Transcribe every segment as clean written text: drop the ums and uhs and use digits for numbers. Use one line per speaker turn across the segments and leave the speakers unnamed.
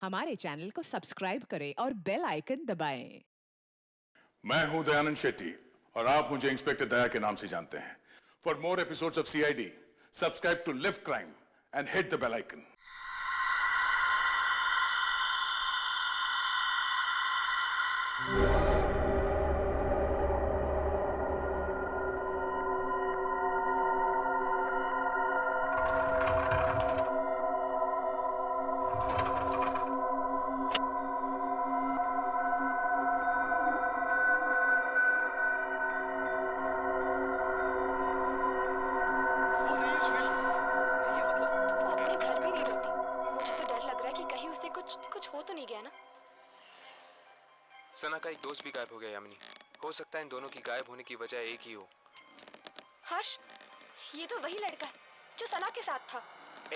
हमारे चैनल को सब्सक्राइब करें और बेल आइकन दबाएं।
मैं हूं दयानंद शेट्टी और आप मुझे इंस्पेक्टर दया के नाम से जानते हैं। For more episodes of CID, subscribe to live crime and hit the bell icon.
Sana का एक दोस्त भी गायब हो गया यामिनी। हो सकता है इन दोनों की गायब होने की वजह एक ही हो।
हर्ष, ये तो वही लड़का है जो सना के साथ था।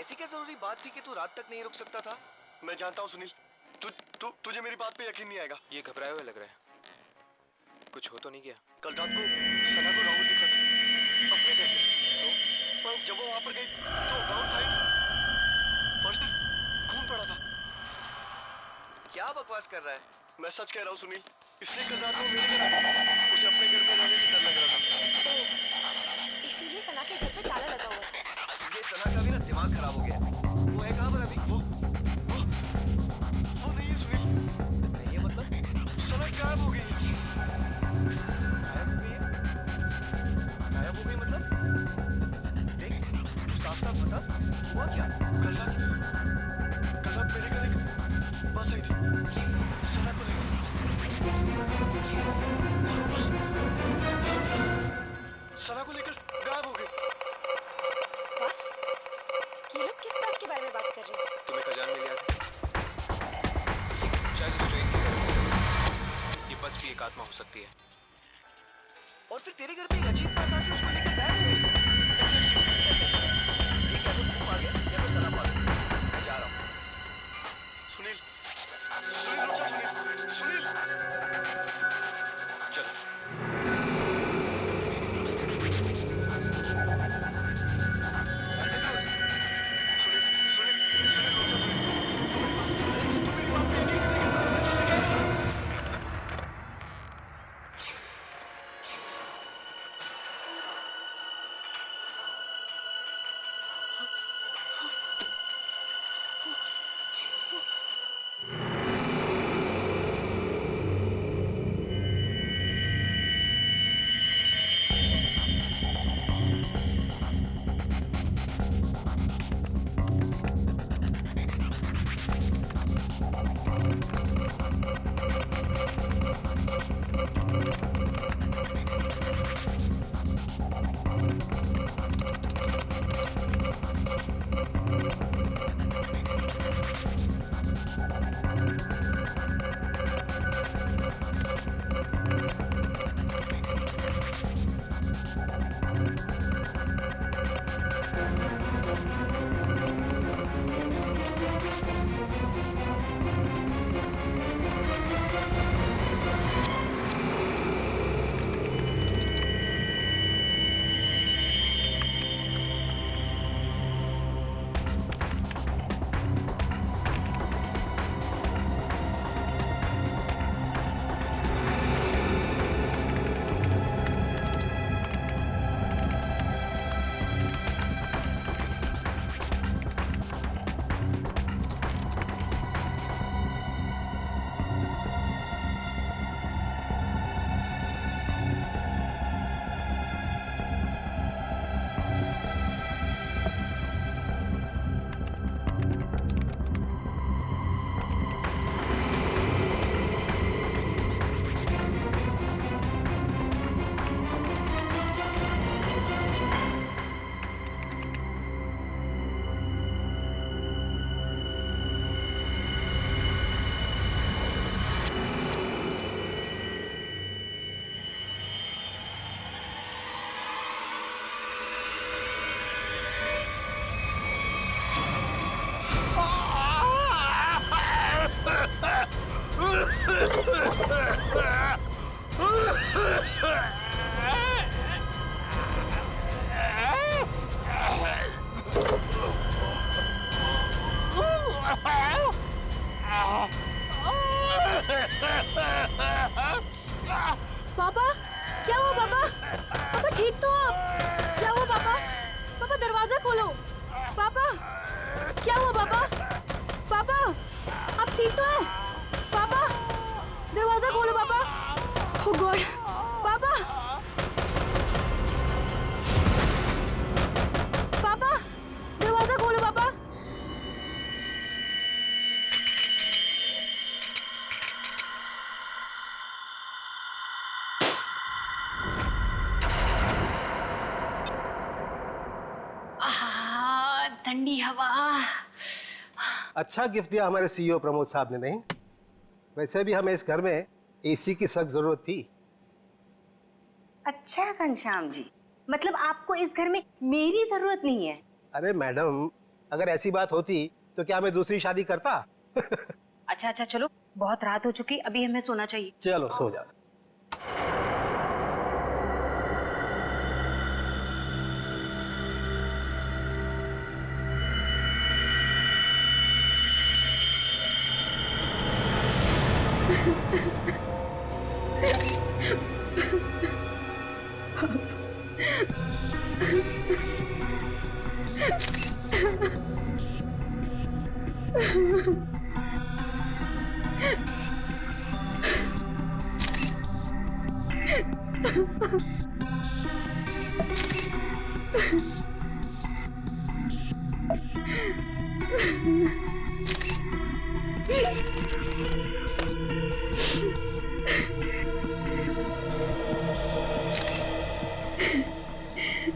ऐसी क्या जरूरी बात थी कि तू रात तक नहीं रुक सकता था? मैं जानता हूँ सुनील, तुझे मेरी बात पे यकीन नहीं आएगा।
ये घबराए हुए लग रहा है, कुछ हो तो नहीं गया?
कल रात को सना को राहुल दिखा था अपने घर से, तो जब वो वहां पर गई तो राहुल था ही नहीं। फर्श पे खून पड़ा था। क्या बकवास कर रहा है? मैं सच कह रहा हूँ सुनील, इसलिए कल रात को मेरे घर उसे अपने घर में रहने से डर लग रहा था।
इसीलिए सना के घर पे ताला लगा हुआ था।
ये सना का भी ना दिमाग खराब हो गया। वो है कहाँ पर अभी? वो नहीं है सुनील। ये मतलब सना गायब हो गई है। गायब हो गई मतलब? देख, तू साफ साफ बता, हुआ क्या? कल रात मेरे घर एक बस आई थी सना को लेकर। सना को लेकर गायब हो गई।
बस? ये लोग किस बस के बारे में बात कर रहे हैं?
तुम्हें खजान मिल गया था। शायद इस ट्रेन की तरह ये बस भी एक आत्मा हो सकती है।
और फिर तेरे घर पे एक अजीब बस आके उसको लेकर गायब हो गई। ये क्या तो तुम आ गया या तो सना आ गया? मैं जा रहा हूँ। सुनील, रुक जा सुनील।
चलो।
पापा क्या हुआ पापा? पापा ठीक तो हो आप? क्या हुआ पापा? पापा दरवाजा खोलो। पापा क्या हुआ पापा? पापा आप ठीक तो है? पापा दरवाजा खोलो पापा। ओह गॉड पापा। पापा दरवाजा खोलो पापा।
ठंडी हवा।
अच्छा गिफ्ट दिया हमारे सीईओ प्रमोद साहब ने, नहीं? वैसे भी हमें इस घर में एसी की सख्त जरूरत थी।
अच्छा घनश्याम जी, मतलब आपको इस घर में मेरी जरूरत नहीं है?
अरे मैडम, अगर ऐसी बात होती तो क्या मैं दूसरी शादी करता?
अच्छा अच्छा चलो, बहुत रात हो चुकी, अभी हमें सोना चाहिए।
चलो सो जाओ।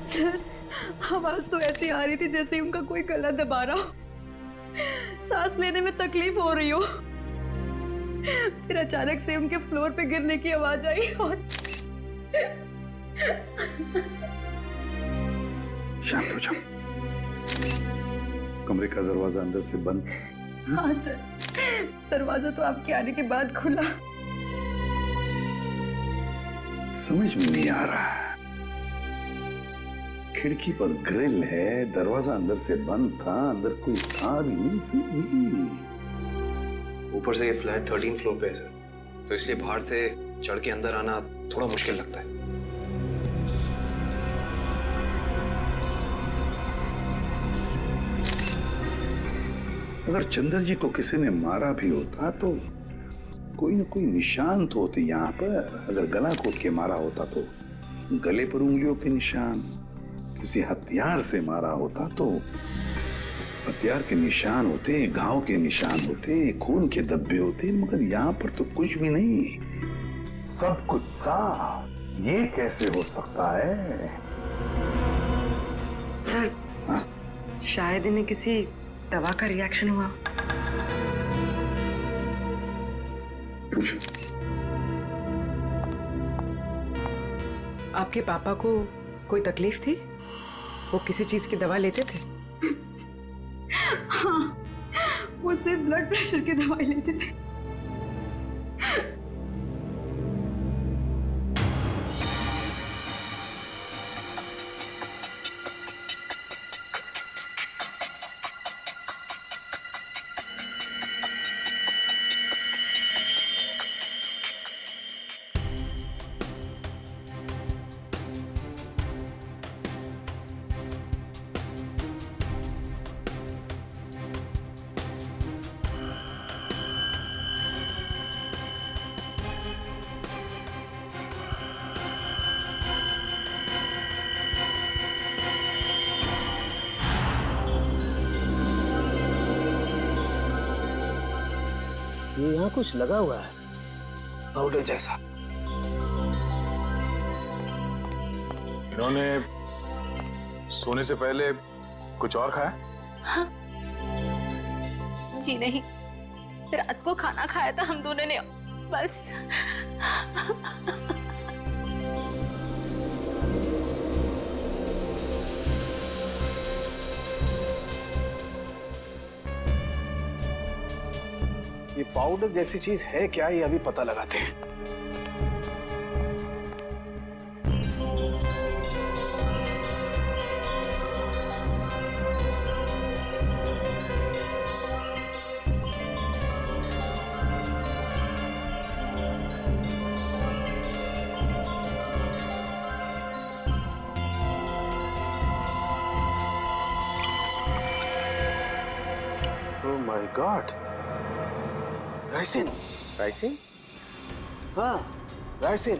सर, आवाज तो ऐसी आ रही थी जैसे उनका कोई गला दबा रहा हो। सांस लेने में तकलीफ हो रही हो। फिर अचानक से उनके फ्लोर पे गिरने की आवाज आई और
शांत हो जाओ। कमरे का दरवाजा अंदर से बंद।
हाँ सर, दरवाजा तो आपके आने के बाद खुला।
समझ में नहीं आ रहा। खिड़की पर ग्रिल है, दरवाजा अंदर से बंद था, अंदर कोई था भी नहीं, फिर भी।
ऊपर से ये फ्लैट 13 फ्लोर पे है सर, तो इसलिए बाहर से चढ़ के अंदर आना थोड़ा मुश्किल लगता है।
अगर चंद्र जी को किसी ने मारा भी होता तो कोई न कोई निशान तो होते यहाँ पर। अगर गला घोट के मारा होता तो गले पर उंगलियों के निशान, किसी हथियार से मारा होता तो हथियार के निशान होते, घाव के निशान होते, खून के धब्बे होते, मगर यहाँ पर तो कुछ भी नहीं, सब कुछ साफ। ये कैसे हो सकता है?
सर,
हाँ?
शायद इन्हें किसी दवा का रिएक्शन हुआ।
पूछो।
आपके पापा को कोई तकलीफ थी? वो किसी चीज की दवा लेते थे?
हाँ, वो सिर्फ ब्लड प्रेशर की दवाई लेते थे।
ये यहाँ कुछ लगा हुआ है, पाउडर जैसा।
इन्होंने सोने से पहले कुछ और खाया?
हाँ। जी नहीं, रात को खाना खाया था हम दोनों ने, बस।
ये पाउडर जैसी चीज है क्या, ये अभी पता लगाते हैं।
God, ricin.
राइसिन?
हाँ, राइसिन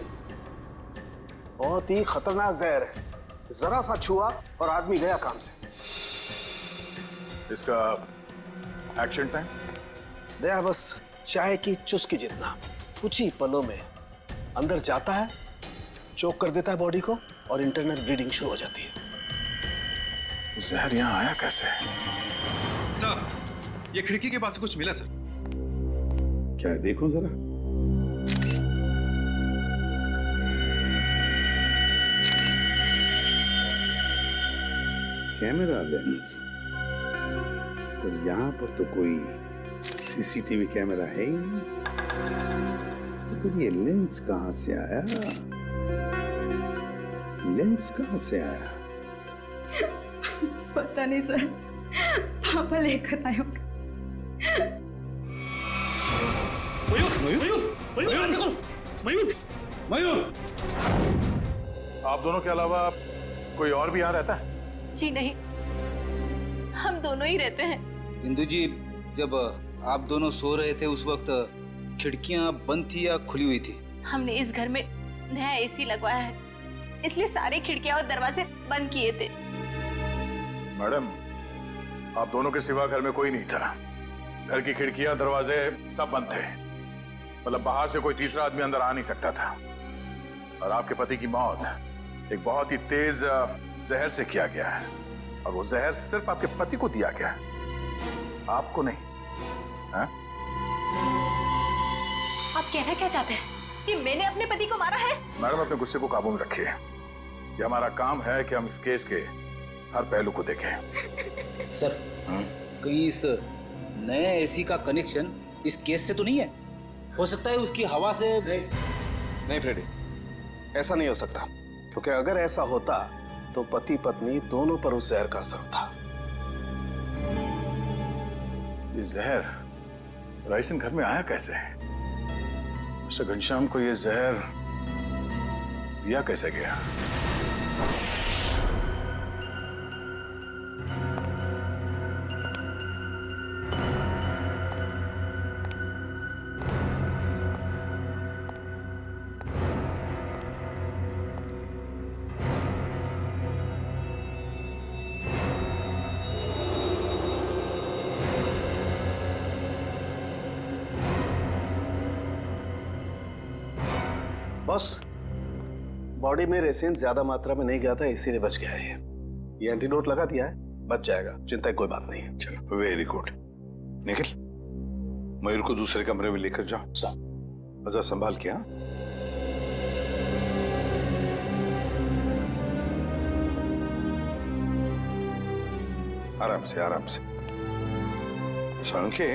बहुत ही खतरनाक जहर है। जरा सा छुआ और आदमी गया काम से।
इसका एक्शन टाइम?
दया बस चाय की चुस्की जितना। कुछ ही पलों में अंदर जाता है, चोक कर देता है बॉडी को और इंटरनल ब्लीडिंग शुरू हो जाती है।
जहर यहाँ आया कैसे?
सर, ये खिड़की के पास से कुछ मिला सर।
क्या है, देखो जरा। कैमरा लेंस, पर यहां पर तो कोई सीसीटीवी कैमरा है ही नहीं। तो फिर ये लेंस कहां से आया? लेंस कहां से आया?
पता नहीं सर, पापा लेकर आए होंगे।
मयूर,
आप दोनों के अलावा कोई और भी यहाँ रहता है?
जी नहीं, हम दोनों ही रहते हैं।
इंदु जी, जब आप दोनों सो रहे थे उस वक्त खिड़कियां बंद थी या खुली हुई थी?
हमने इस घर में नया एसी लगवाया है, इसलिए सारी खिड़कियां और दरवाजे बंद किए थे।
मैडम, आप दोनों के सिवा घर में कोई नहीं था। घर की खिड़कियां, दरवाजे सब बंद थे। मतलब बाहर से कोई तीसरा आदमी अंदर आ नहीं सकता था। और आपके पति की मौत एक बहुत ही तेज जहर से किया गया है, और वो जहर सिर्फ आपके पति को दिया गया है, आपको नहीं। हा?
आप कहना क्या चाहते हैं कि मैंने अपने पति को मारा है?
मैडम, अपने गुस्से को काबू में रखिए। ये हमारा काम है कि हम इस केस के हर पहलू को देखें।
सर, कहीं इस नए एसी का कनेक्शन इस केस से तो नहीं है? हो सकता है उसकी हवा से।
नहीं फ्रेडी, ऐसा नहीं हो सकता, क्योंकि अगर ऐसा होता तो पति पत्नी दोनों पर उस जहर का असर था।
ये जहर राइसन घर में आया कैसे? मिस्टर घनश्याम को ये जहर दिया कैसे गया?
बॉस, बॉडी में रेसिन ज्यादा मात्रा में नहीं गया था, इसीलिए बच गया है। ये एंटीडोट लगा दिया है, बच जाएगा, चिंता की कोई बात नहीं है।
चलो, वेरी गुड। निखिल, मयूर को दूसरे कमरे में लेकर जाओ। अच्छा, संभाल के। हाँ, आराम से, आराम से। सांके,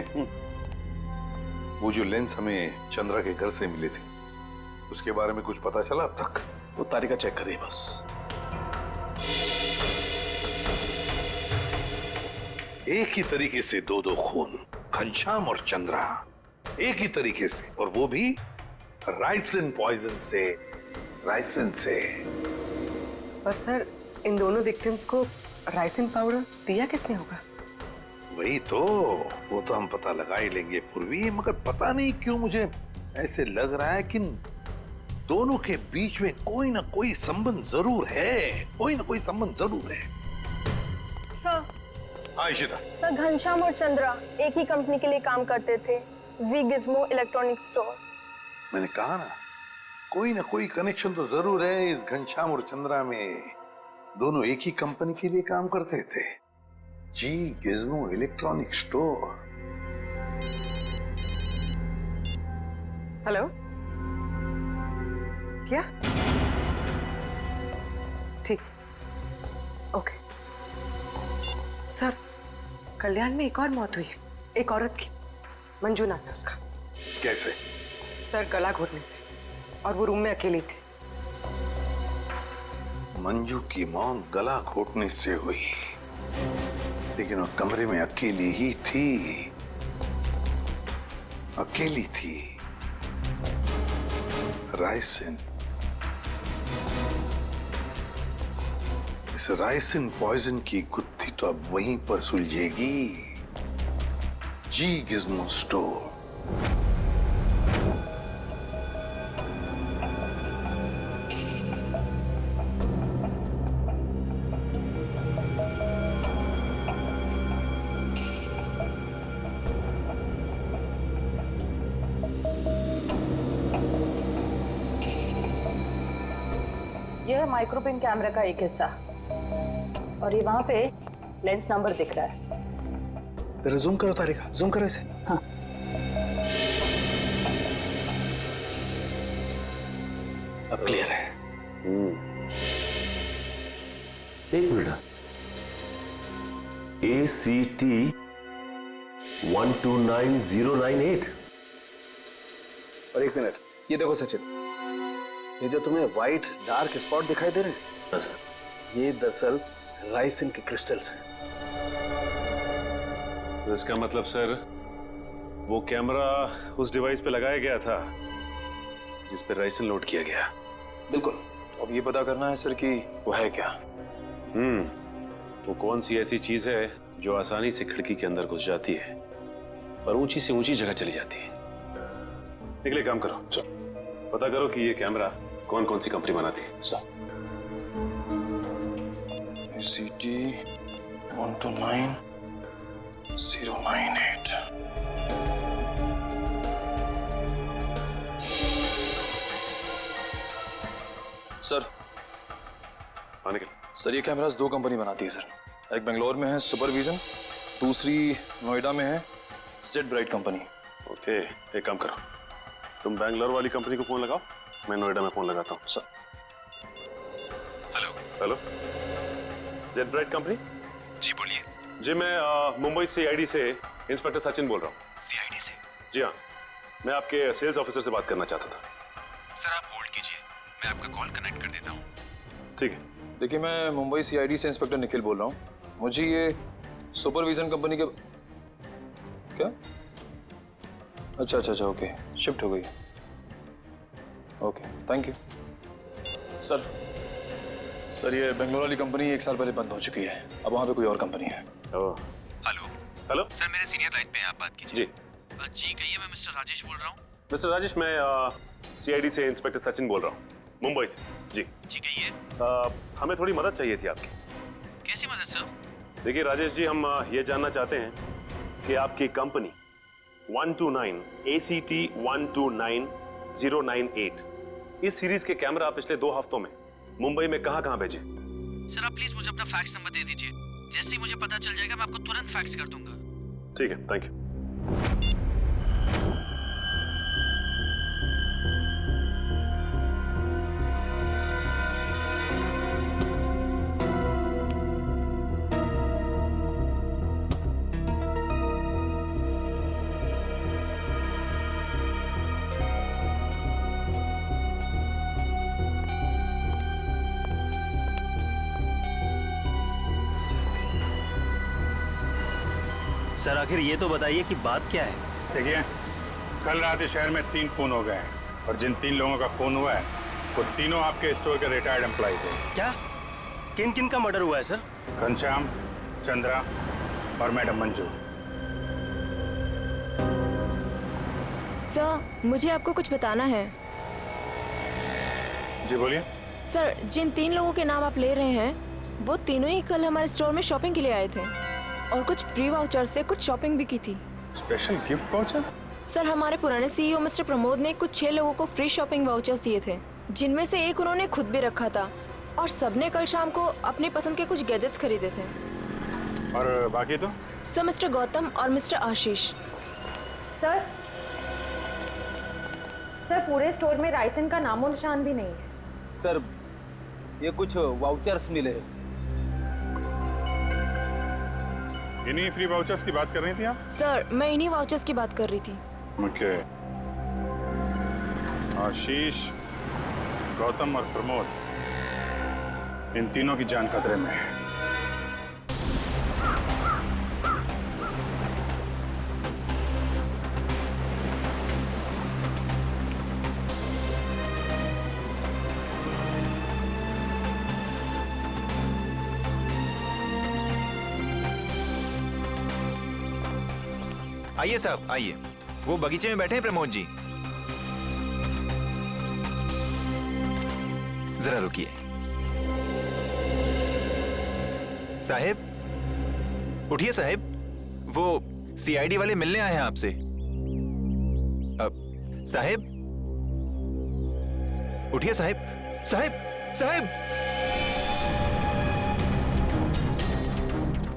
वो जो लेंस हमें चंद्रा के घर से मिले थे, उसके बारे में कुछ पता चला अब तक?
वो तालिका चेक करिए बस।
एक ही तरीके से दो खून, घनश्याम और चंद्रा, एक ही तरीके से, और वो भी राइसिन पॉइजन से। राइसिन से।
पर सर, इन दोनों विक्टिम्स को राइसिन पाउडर दिया किसने होगा?
वही तो, वो तो हम पता लगा ही लेंगे पूर्वी, मगर पता नहीं क्यों मुझे ऐसे लग रहा है कि दोनों के बीच में कोई ना कोई संबंध जरूर है। कोई ना कोई संबंध जरूर है।
सर,
हाँ इशिता।
सर, घनश्याम और चंद्रा एक ही कंपनी के लिए काम करते थे, वी गिज़्मो इलेक्ट्रॉनिक स्टोर।
मैंने कहा ना, कोई ना कोई कनेक्शन तो जरूर है इस घनश्याम और चंद्रा में। दोनों एक ही कंपनी के लिए काम करते थे, जी गिज़्मो इलेक्ट्रॉनिक स्टोर।
हेलो, क्या? ठीक, ओके। सर, कल्याण में एक और मौत हुई है, एक औरत की, मंजू नाम है उसका।
कैसे?
सर, गला घोटने से, और वो रूम में अकेली थी।
मंजू की मौत गला घोटने से हुई, लेकिन वो कमरे में अकेली ही थी। अकेली थी। राइसिन, इस राइसिन पॉइजन की गुत्थी तो अब वहीं पर सुलझेगी। जी गिज़्मो स्टोर।
यह है माइक्रोपिन कैमरा का एक हिस्सा और ये वहां पे लेंस नंबर दिख रहा है।
जरा जूम करो तारिका, जूम करो इसे।
हाँ।
अब क्लियर है।
एक मिनट, ACT 129098।
और एक मिनट, ये देखो सचिन, ये जो तुम्हें व्हाइट डार्क स्पॉट दिखाई दे रहे हैं,
हाँ सर।
ये दरअसल राइसिन के क्रिस्टल्स हैं।
तो इसका मतलब सर, वो कैमरा उस डिवाइस पे लगाया गया था जिस पे राइसिन लोड किया गया।
बिल्कुल। अब ये पता करना है सर कि वो है क्या।
वो कौन सी ऐसी चीज है जो आसानी से खिड़की के अंदर घुस जाती है और ऊंची से ऊंची जगह चली जाती है। निकले, काम करो, पता करो कि ये कैमरा कौन कौन सी कंपनी बनाती है।
ACT 129098। सर,
हाँ निकल।
सर ये कैमरास दो कंपनी बनाती है सर। एक बेंगलोर में है सुपरविजन, दूसरी नोएडा में है सेट ब्राइट कंपनी।
ओके, एक काम करो, तुम बैंगलोर वाली कंपनी को फोन लगाओ, मैं नोएडा में फोन लगाता हूँ।
Sir.
Hello.
Hello, Z bright company?
जी बोलिए।
जी, मैं मुंबई CID से इंस्पेक्टर सचिन बोल रहा हूँ।
CID से?
जी हाँ, मैं आपके सेल्स ऑफिसर से बात करना चाहता था।
सर आप होल्ड कीजिए, मैं आपका कॉल कनेक्ट कर देता हूँ।
ठीक है।
देखिए, मैं मुंबई CID से इंस्पेक्टर निखिल बोल रहा हूँ। मुझे ये सुपरविजन कंपनी के क्या? अच्छा, ओके, शिफ्ट हो गई। Okay, thank you. सर ये बेंगलोर वाली कंपनी 1 साल पहले बंद हो चुकी है, अब वहाँ पे कोई और कंपनी है।
हेलो सर, मेरे सीनियर लाइन पे हैं, आप बात कीजिए। जी कहिए, मैं मिस्टर राजेश बोल रहा हूँ।
मिस्टर राजेश, मैं CID से इंस्पेक्टर सचिन बोल रहा हूँ, मुंबई से। जी
कहिए।
हमें थोड़ी मदद चाहिए थी आपकी।
कैसी मदद सर?
देखिए राजेश जी, हम ये जानना चाहते हैं कि आपकी कंपनी 129 ACT 129098 इस सीरीज के कैमरा पिछले 2 हफ्तों में मुंबई में कहां भेजे?
सर आप प्लीज मुझे अपना फैक्स नंबर दे दीजिए, जैसे ही मुझे पता चल जाएगा मैं आपको तुरंत फैक्स कर दूंगा।
ठीक है, थैंक यू।
सर आखिर ये तो बताइए कि बात क्या है?
देखिए, कल रात इस शहर में 3 खून हो गए हैं और जिन 3 लोगों का खून हुआ है वो तीनों आपके स्टोर के रिटायर्ड एम्प्लॉय थे।
क्या? किन किन का मर्डर हुआ है सर?
घनश्याम, चंद्रा और मैडम मंजू।
सर मुझे आपको कुछ बताना है।
जी बोलिए।
सर जिन 3 लोगों के नाम आप ले रहे हैं वो तीनों ही कल हमारे स्टोर में शॉपिंग के लिए आए थे और कुछ फ्री वाउचर से कुछ शॉपिंग भी की थी।
Special gift voucher?
सर हमारे पुराने CEO मिस्टर प्रमोद ने कुछ 6 लोगों को फ्री शॉपिंग वाउचर्स दिए थे, जिनमें से एक उन्होंने खुद भी रखा था और सबने कल शाम को अपनी पसंद के कुछ गैजेट्स खरीदे थे।
और बाकी तो?
सर मिस्टर गौतम और मिस्टर आशीष।
सर पूरे स्टोर में राइसन का नामो निशान भी नहीं है।
सर ये कुछ वाउचर्स मिले।
इन्हीं फ्री वाउचर्स की बात कर रही थी आप?
सर मैं इन्हीं वाउचर्स की बात कर रही थी।
ओके। आशीष, गौतम और प्रमोद, इन तीनों की जान खतरे में है।
आइए साहब आइए, वो बगीचे में बैठे हैं प्रमोद जी। जरा रुकिए। साहब उठिए साहब, वो सीआईडी वाले मिलने आए हैं आपसे। साहब उठिए साहब, साहब साहब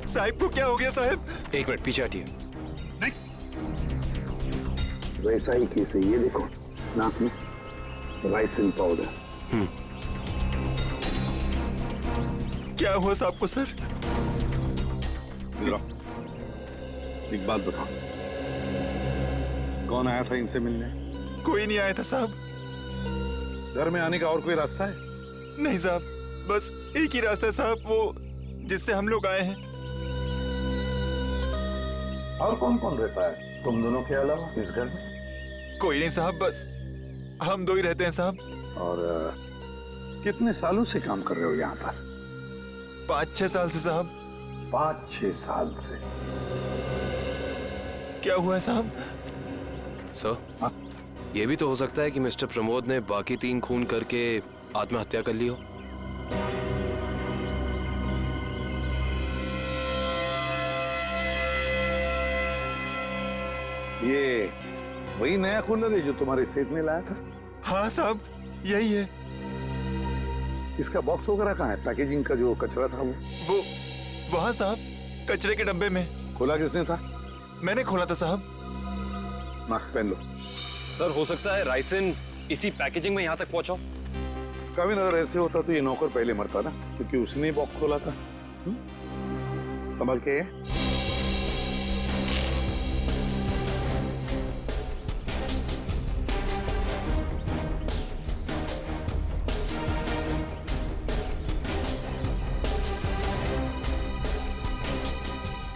साहब को क्या हो गया साहब?
एक मिनट पीछे हटिए।
वैसा ही केस है ये, देखो नाक में राइसिन पाउडर।
क्या हुआ साहब को सर?
एक बात बताओ, कौन आया था इनसे मिलने?
कोई नहीं आया था साहब।
घर में आने का और कोई रास्ता है?
नहीं साहब, बस एक ही रास्ता है साहब, वो जिससे हम लोग आए हैं।
और कौन कौन रहता है तुम दोनों के अलावा इस घर में?
कोई नहीं साहब, बस हम दो ही रहते हैं साहब।
और कितने सालों से काम कर रहे हो यहाँ पर?
5-6 साल से साहब।
5-6 साल से?
क्या हुआ है साहब?
सर, ये भी तो हो सकता है कि मिस्टर प्रमोद ने बाकी 3 खून करके आत्महत्या कर ली हो।
ये वही नया कूलर है जो तुम्हारे स्टेट में लाया था?
हाँ साहब, यही है।
इसका बॉक्स वगैरह कहाँ है? पैकेजिंग का जो कचरा था
वो वहाँ साहब, कचरे के डब्बे में।
खोला किसने था?
मैंने खोला था साहब।
मास्क पहन लो।
सर, हो सकता है राइसिन इसी पैकेजिंग में यहाँ तक पहुँचा।
कभी अगर ऐसे होता तो ये नौकर पहले मरता ना, क्योंकि उसने ही बॉक्स खोला था। संभल के।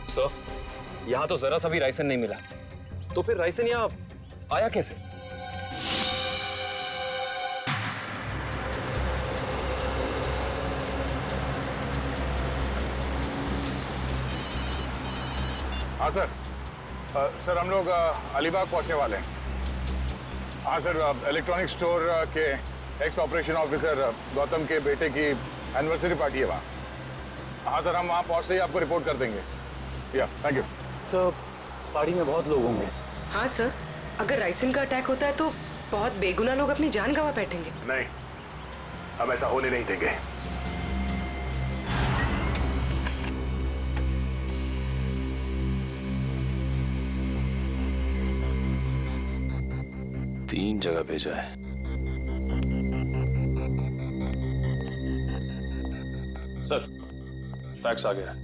सर, यहाँ तो जरा सा भी राइसन नहीं मिला, तो फिर राइसन यहाँ आया कैसे?
हाँ सर। सर हम लोग अलीबाग पहुंचने वाले हैं। हाँ सर, इलेक्ट्रॉनिक स्टोर के एक्स ऑपरेशन ऑफिसर गौतम के बेटे की एनिवर्सरी पार्टी है वहाँ। हाँ सर, हम वहाँ पहुँचते ही आपको रिपोर्ट कर देंगे। या थैंक यू
सर। पार्टी में बहुत लोग होंगे।
हाँ सर, अगर राइसिन का अटैक होता है तो बहुत बेगुनाह लोग अपनी जान गंवा बैठेंगे।
नहीं, हम ऐसा होने नहीं देंगे।
तीन जगह भेजा है। सर, फैक्स आ गया।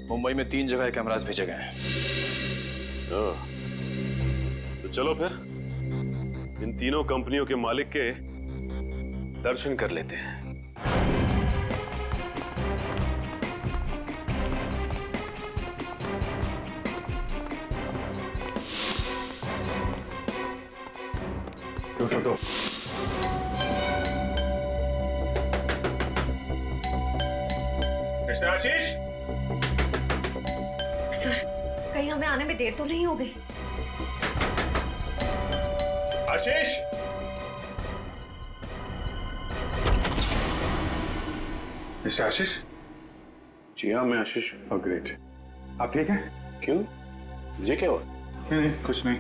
मुंबई में 3 जगह कैमरास भेजे गए हैं।
तो चलो फिर इन तीनों कंपनियों के मालिक के दर्शन कर लेते हैं।
तो मिस्टर आशीष,
सर, कहीं हमें आने में देर तो नहीं हो गई?
आशीष, मिस्टर आशीष।
जी हाँ, मैं आशीष।
Oh great. आप ठीक हैं?
क्यों, मुझे क्या हुआ?
नहीं, कुछ नहीं।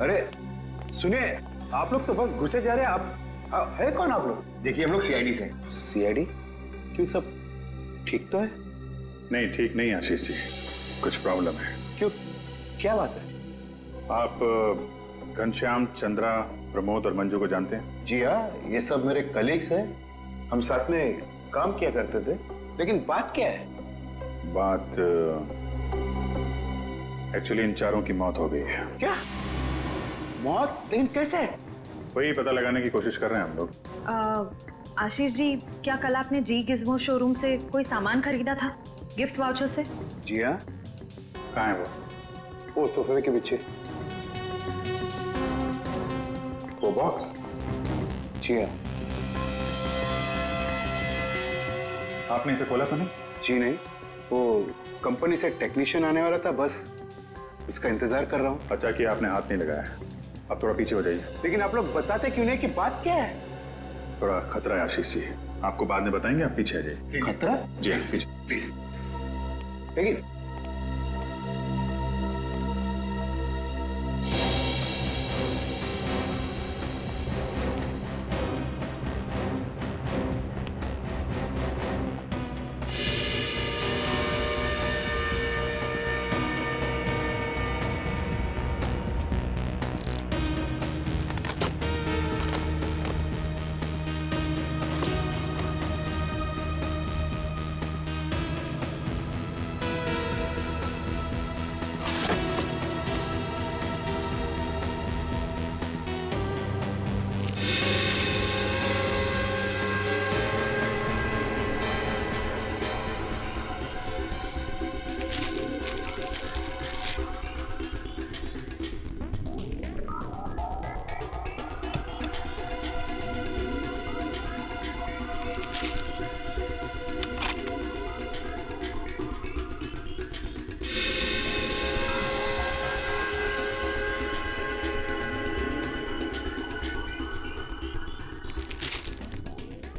अरे सुनिए, आप लोग तो बस घुसे जा रहे हैं। आप है कौन आप लोग?
देखिए, हम लोग सीआईडी से।
सीआईडी? क्यों, सब ठीक तो है?
नहीं, ठीक नहीं आशीष जी, कुछ प्रॉब्लम है।
क्यों, क्या बात है?
आप घनश्याम, चंद्रा, प्रमोद और मंजू को जानते हैं?
जी हाँ, ये सब मेरे कलीग्स हैं। हम साथ में काम किया करते थे। लेकिन बात क्या है?
बात एक्चुअली इन चारों की मौत हो गई है।
क्या मौत? लेकिन कैसे?
वही पता लगाने की कोशिश कर रहे हैं हम लोग।
आशीष जी, क्या कल आपने जी गिज़्मो शोरूम से कोई सामान खरीदा था गिफ्ट वाउचर से?
जी हाँ।
कहाँ है
वो सोफे के पीछे।
वो बॉक्स?
जी हाँ।
आपने इसे खोला तो नहीं?
जी नहीं, वो कंपनी से टेक्नीशियन आने वाला था, बस
उसका इंतजार कर रहा हूँ।
अच्छा कि आपने हाथ नहीं लगाया। अब थोड़ा पीछे हो जाइए।
लेकिन आप लोग बताते क्यों नहीं कि बात क्या है?
थोड़ा खतरा है आशीष जी, आपको बाद में बताएंगे, आप पीछे आ जाइए।
खतरा?
जी पीछे
प्लीज। लेकिन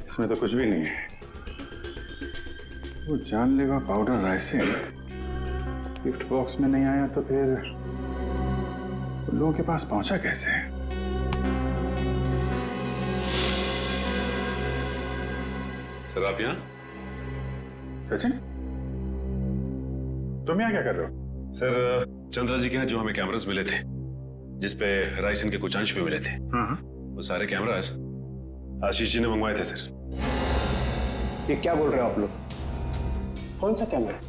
इसमें तो कुछ भी नहीं है। वो जानलेवा पाउडर राइसिन गिफ्ट बॉक्स में नहीं आया तो फिर उन लोगों के पास पहुंचा कैसे? सर आप यहाँ? सचिन तुम यहाँ क्या कर रहे हो?
सर चंद्रा जी के यहाँ जो हमें कैमरास मिले थे जिसपे राइसिन के कुछ अंश भी मिले थे, वो सारे कैमरास आशीष जी ने मंगवाए थे सर।
ये क्या बोल रहे हो आप लोग? कौन सा कैमरा?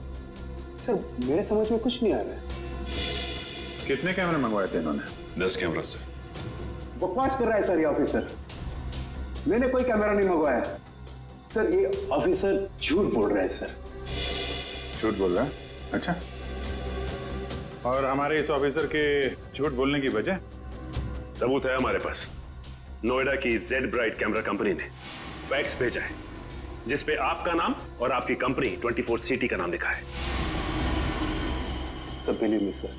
सर मेरे समझ में कुछ नहीं आ रहा है।
कितने कैमरे मंगवाए थे इन्होंने?
10 कैमरा सर।
बकवास कर रहा है सर ये ऑफिसर। मैंने कोई कैमरा नहीं मंगवाया सर। ये ऑफिसर झूठ बोल रहा है सर।
झूठ बोल रहा है? अच्छा, और हमारे इस ऑफिसर के झूठ बोलने की वजह?
सबूत है हमारे पास। नोएडा की जेड ब्राइट कैमरा कंपनी ने फैक्स भेजा है जिसपे आपका नाम और आपकी कंपनी 24 सिटी का नाम लिखा है।
सब बिलीव मी सर,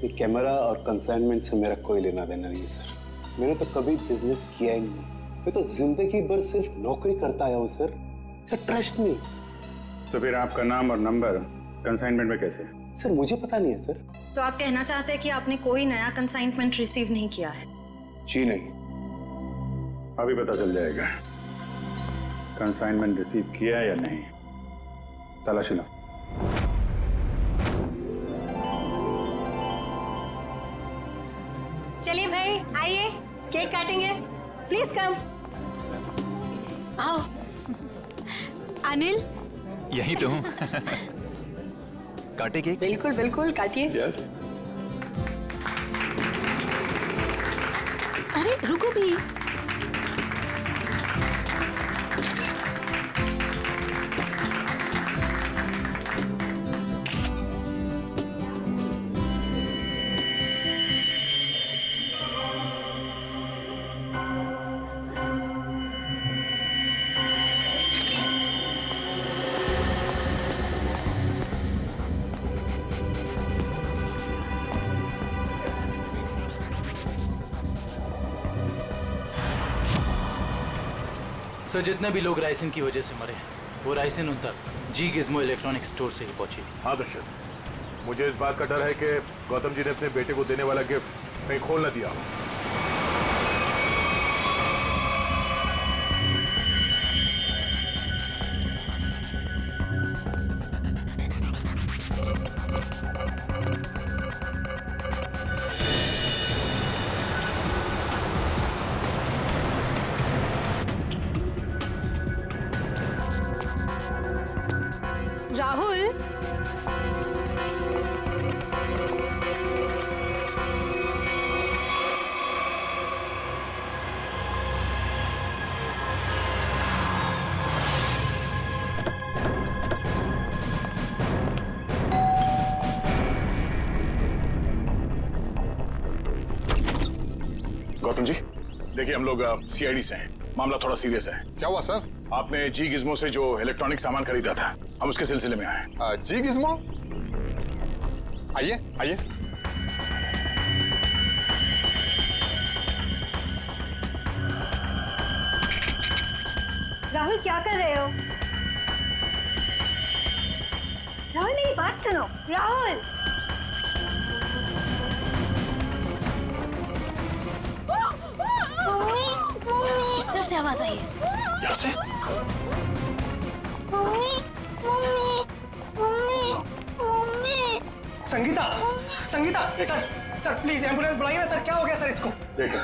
ये कैमरा और कंसाइनमेंट से मेरा कोई लेना देना नहीं सर। मैंने तो कभी बिजनेस किया ही नहीं। मैं तो जिंदगी भर सिर्फ नौकरी करता आया हूँ सर। Trust me.
तो फिर आपका नाम और नंबर कंसाइनमेंट में कैसे?
सर मुझे पता नहीं है सर।
तो आप कहना चाहते हैं कि आपने कोई नया कंसाइनमेंट रिसीव नहीं किया है?
जी नहीं।
अभी पता चल जाएगा कंसाइनमेंट रिसीव किया या नहीं। तलाशी लो।
चलिए भाई आइए, केक काटेंगे। Please come. आओ। अनिल
यही तो हूँ। काटे केक?
बिल्कुल बिल्कुल काटिए।
यस।
अरे रुको भी।
सर जितने भी लोग राइसिन की वजह से मरे हैं वो राइसिन उन तक जी गिज़्मो इलेक्ट्रॉनिक स्टोर से ही पहुंची थी।
हाँ दर्शन, मुझे इस बात का डर है कि गौतम जी ने अपने बेटे को देने वाला गिफ्ट कहीं खोल न दिया।
राहुल,
गौतम जी देखिए, हम लोग सीआईडी से हैं। मामला थोड़ा सीरियस है।
क्या हुआ सर?
आपने जी गिज़्मो से जो इलेक्ट्रॉनिक सामान खरीदा था, हम उसके सिलसिले में आए।
जी गिज़्मो?
आइए आइए।
राहुल क्या कर रहे हो? राहुल मेरी बात सुनो। राहुल
इस तरफ से आवाज आई है।
यहाँ से?
Sangeeta, Sangeeta, sir please ambulance बुलाइए ना सर। क्या हो गया सर इसको?
देखा।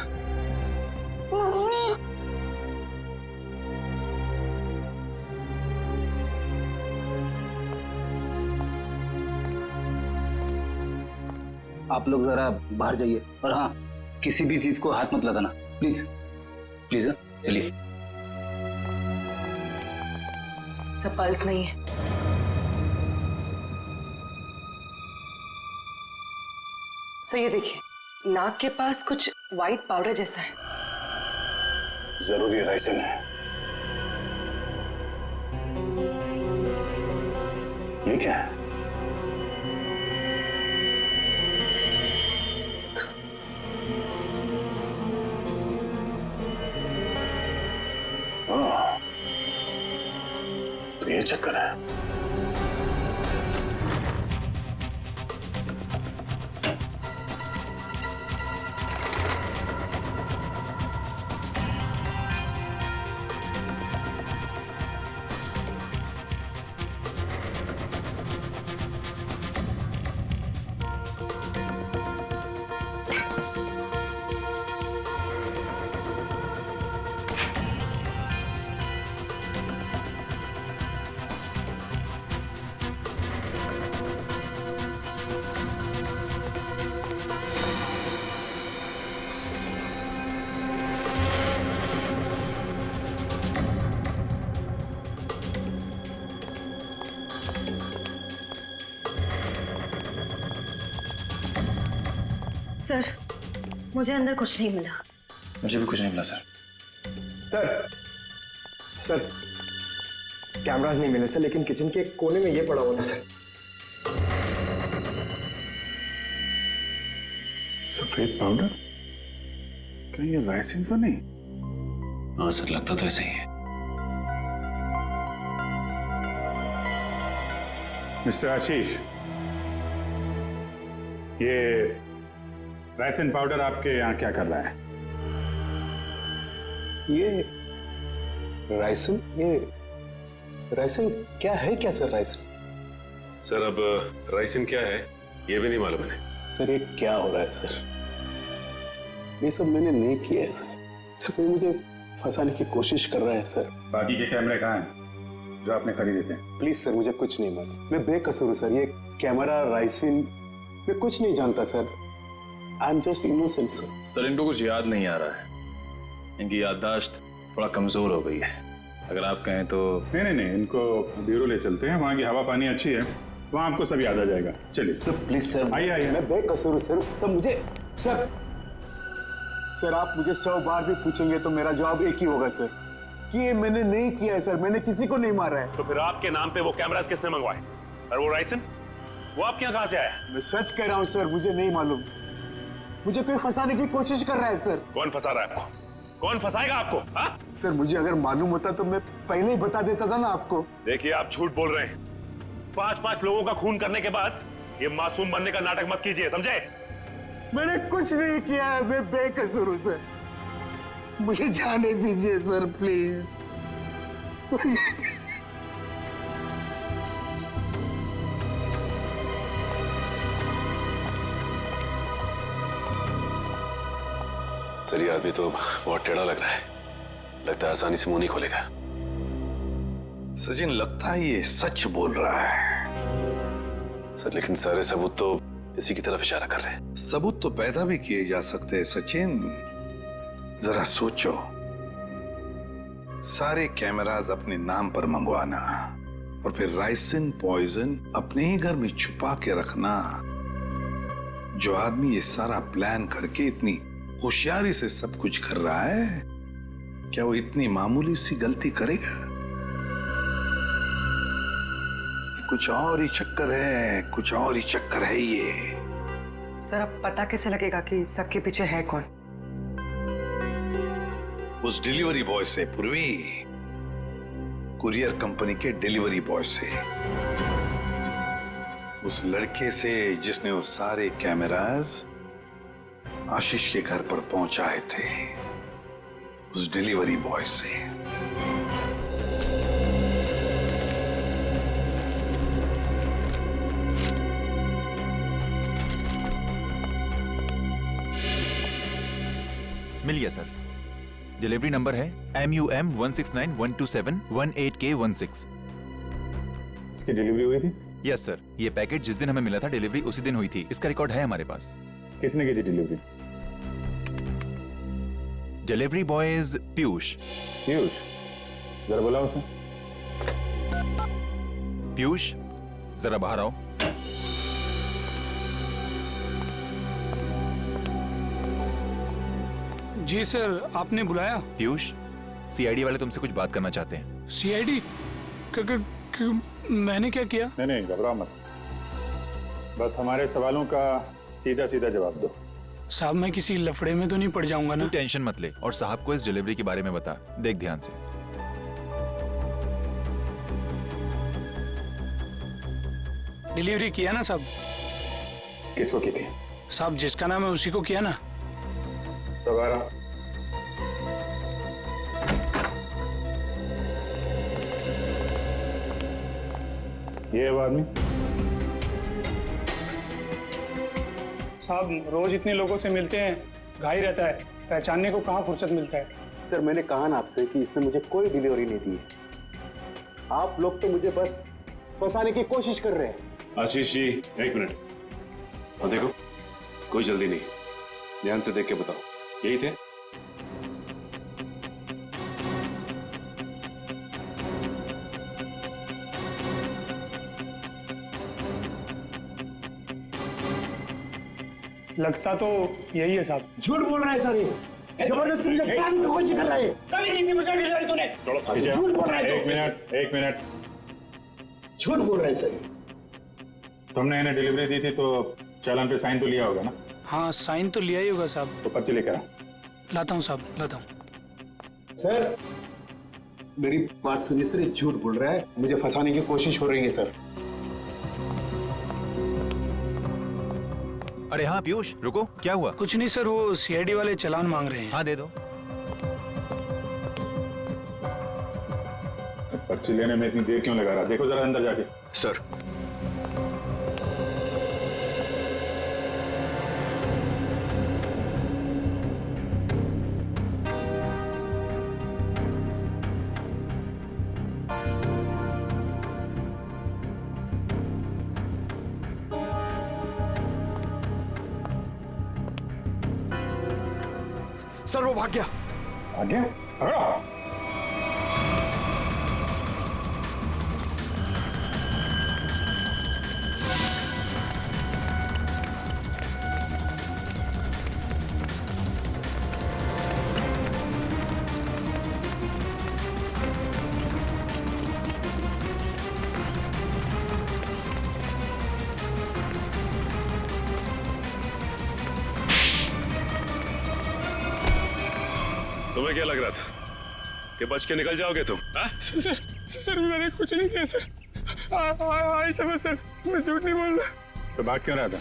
आप लोग जरा बाहर जाइए और हाँ, किसी भी चीज को हाथ मत लगाना प्लीज प्लीज। चलिए।
सब पल्स नहीं है। सर ये देखिए, नाक के पास कुछ व्हाइट पाउडर जैसा है।
जरूरी राइसिन है। ये क्या है? तो ये चक्कर है।
सर मुझे अंदर कुछ नहीं मिला।
मुझे भी कुछ नहीं मिला सर।
सर कैमरास नहीं मिले सर, लेकिन किचन के कोने में ये पड़ा हुआ था सर।
सफेद पाउडर? कहीं ये राइसिन तो नहीं?
हाँ सर, लगता तो ऐसा ही है।
मिस्टर आशीष, ये राइसिन पाउडर आपके यहाँ क्या कर रहा है?
ये राइसिन क्या है? क्या सर राइसिन?
सर अब राइसिन क्या है ये भी नहीं मालूम है।
सर ये क्या हो रहा है सर? ये सब मैंने नहीं किया है सर। सर कोई मुझे फंसाने की कोशिश कर रहा है सर।
बाकी के कैमरे कहाँ हैं जो आपने खरीदे थे?
प्लीज सर, मुझे कुछ नहीं मालूम। मैं बेकसूर हूँ सर। ये कैमरा, राइसिन, मैं कुछ नहीं जानता sir. I am just innocent sir.
Sir इनको कुछ याद नहीं आ रहा है। इनकी याददाश्त थोड़ा कमजोर हो गई है। अगर आप कहें तो।
नहीं, इनको ब्यूरो ले चलते हैं। वहाँ की हवा पानी अच्छी है, वहाँ आपको सब याद आ जाएगा। चलिए
सर प्लीज सर।
आइए।
मैं बेकसूर हूँ सर। सर मुझे सर आप मुझे 100 बार भी पूछेंगे तो मेरा जवाब एक ही होगा सर, कि ये मैंने नहीं किया है सर। मैंने किसी को नहीं मारा है।
तो फिर आपके नाम पे वो कैमरास किसने मंगवाए? और वो राइसिन वो आपके यहाँ कहाँ से आया?
मैं सच कह रहा हूँ सर, मुझे नहीं मालूम। मुझे कोई फंसाने की कोशिश कर रहा है सर।
कौन फंसा रहा है आपको? कौन फंसाएगा आपको? हाँ?
सर मुझे अगर मालूम होता तो मैं पहले ही बता देता था ना आपको।
देखिए आप झूठ बोल रहे हैं। 5-5 लोगों का खून करने के बाद ये मासूम बनने का नाटक मत कीजिए, समझे?
मैंने कुछ नहीं किया है, मैं बेकसूर हूं सर। मुझे जाने दीजिए सर प्लीज।
सर ये आदमी तो बहुत टेढ़ा लग रहा है। लगता है आसानी से मुंह नहीं खोलेगा।
सचिन, लगता है ये सच बोल रहा है।
सर लेकिन सारे सबूत तो इसी की तरफ इशारा कर रहे हैं।
सबूत तो पैदा भी किए जा सकते हैं सचिन। जरा सोचो, सारे कैमरास अपने नाम पर मंगवाना और फिर राइसिन पॉइजन अपने ही घर में छुपा के रखना। जो आदमी ये सारा प्लान करके इतनी होशियारी से सब कुछ कर रहा है, क्या वो इतनी मामूली सी गलती करेगा? कुछ और ही चक्कर है, कुछ और ही चक्कर है ये।
सर अब पता कैसे लगेगा कि सबके पीछे है कौन?
उस डिलीवरी बॉय से पूर्वी, कुरियर कंपनी के डिलीवरी बॉय से, उस लड़के से जिसने वो सारे कैमरास आशीष के घर पर पहुंचाए थे, उस डिलीवरी बॉय से।
मिल गया सर। डिलीवरी नंबर है MUM 169127128K16।
इसकी डिलीवरी हुई थी?
यस सर, ये पैकेट जिस दिन हमें मिला था डिलीवरी उसी दिन हुई थी। इसका रिकॉर्ड है हमारे पास।
किसने की थी delivery?
Delivery boys Piyush.
Piyush, जरा बुलाओ उसे।
पीयूष, जरा बाहर आओ।
जी सर, आपने बुलाया?
पीयूष, CID वाले तुमसे कुछ बात करना चाहते हैं।
CID? मैंने क्या किया?
नहीं, घबराओ मत, बस हमारे सवालों का सीधा सीधा जवाब दो।
साहब मैं किसी लफड़े में तो नहीं पड़ जाऊंगा ना?
तू टेंशन मत ले और साहब को इस डिलीवरी के बारे में बता। देख ध्यान से।
डिलीवरी किया ना साहब?
किसको की थी?
साहब जिसका नाम है उसी को किया ना।
सवारा ये है वो आदमी?
साहब रोज इतने लोगों से मिलते हैं, घाई रहता है, पहचानने को कहाँ फुर्सत मिलता है।
सर मैंने कहा ना आपसे कि इसने मुझे कोई डिलीवरी नहीं दी है। आप लोग तो मुझे बस फंसाने की कोशिश कर रहे हैं।
आशीष जी, एक मिनट। और देखो, कोई जल्दी नहीं, ध्यान से देख के बताओ, यही थे?
लगता तो यही है साहब।
झूठ बोल रहा है सर, ये जबरदस्ती मुझे पकड़ने की कोशिश कर रहा है। कभी नहीं दी मुझे डिलीवरी तूने। झूठ बोल रहा है।
एक मिनट।
झूठ बोल रहा है सर।
तुमने इन्हें डिलीवरी दी थी तो चालान पे साइन तो लिया होगा ना?
हाँ साइन तो लिया ही होगा साहब।
तो पर्ची लेकर आ।
लाता हूँ साहब, लाता हूँ।
सर मेरी बात सुनिए सर, ये झूठ बोल रहा है, मुझे फंसाने की कोशिश हो रही है सर।
अरे हाँ पीयूष, रुको, क्या हुआ?
कुछ नहीं सर, वो CID वाले चालान मांग रहे हैं।
हाँ दे दो।
पर्ची लेने में इतनी देर क्यों लगा रहा? देखो जरा अंदर जाके।
सर
सर वो भाग गया।
भाग गया? पकड़ो।
तुम्हें क्या लग रहा था कि बच के निकल जाओगे तुम?
सर मैंने कुछ नहीं किया सर। आई समझ सर, मैं झूठ नहीं बोल रहा।
तो भाग क्यों रहा था?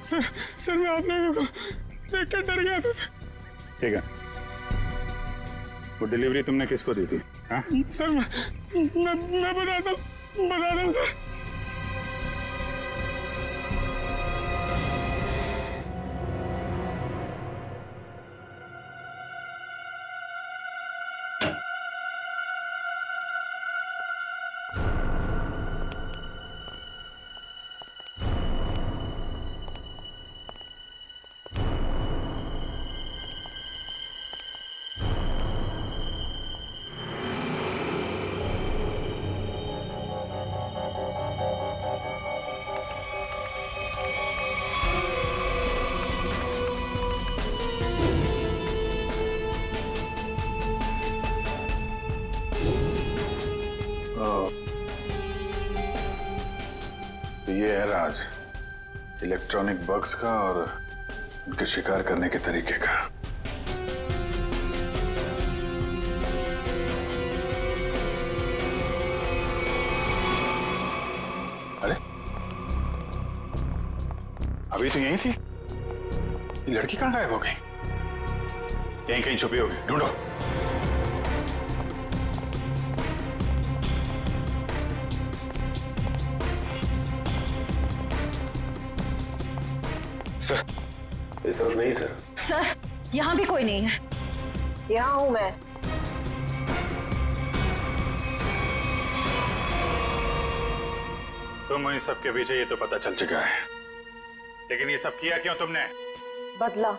सर मैं आप लोगों को देख कर डर गया था सर।
ठीक है, वो डिलीवरी तुमने किसको दी थी? हाँ?
सर मैं बताता हूँ सर।
ये है राज इलेक्ट्रॉनिक बग्स का और उनके शिकार करने के तरीके का। अरे अभी तो यही थी, ये लड़की कहां गायब हो गई? यहीं कहीं छुपी होगी, ढूंढो।
सर, इस तरफ नहीं सर।
सर, यहाँ भी कोई नहीं है।
यहाँ हूं मैं।
तुम इन सब के पीछे ये तो पता चल चुका है, लेकिन ये सब किया क्यों तुमने?
बदला,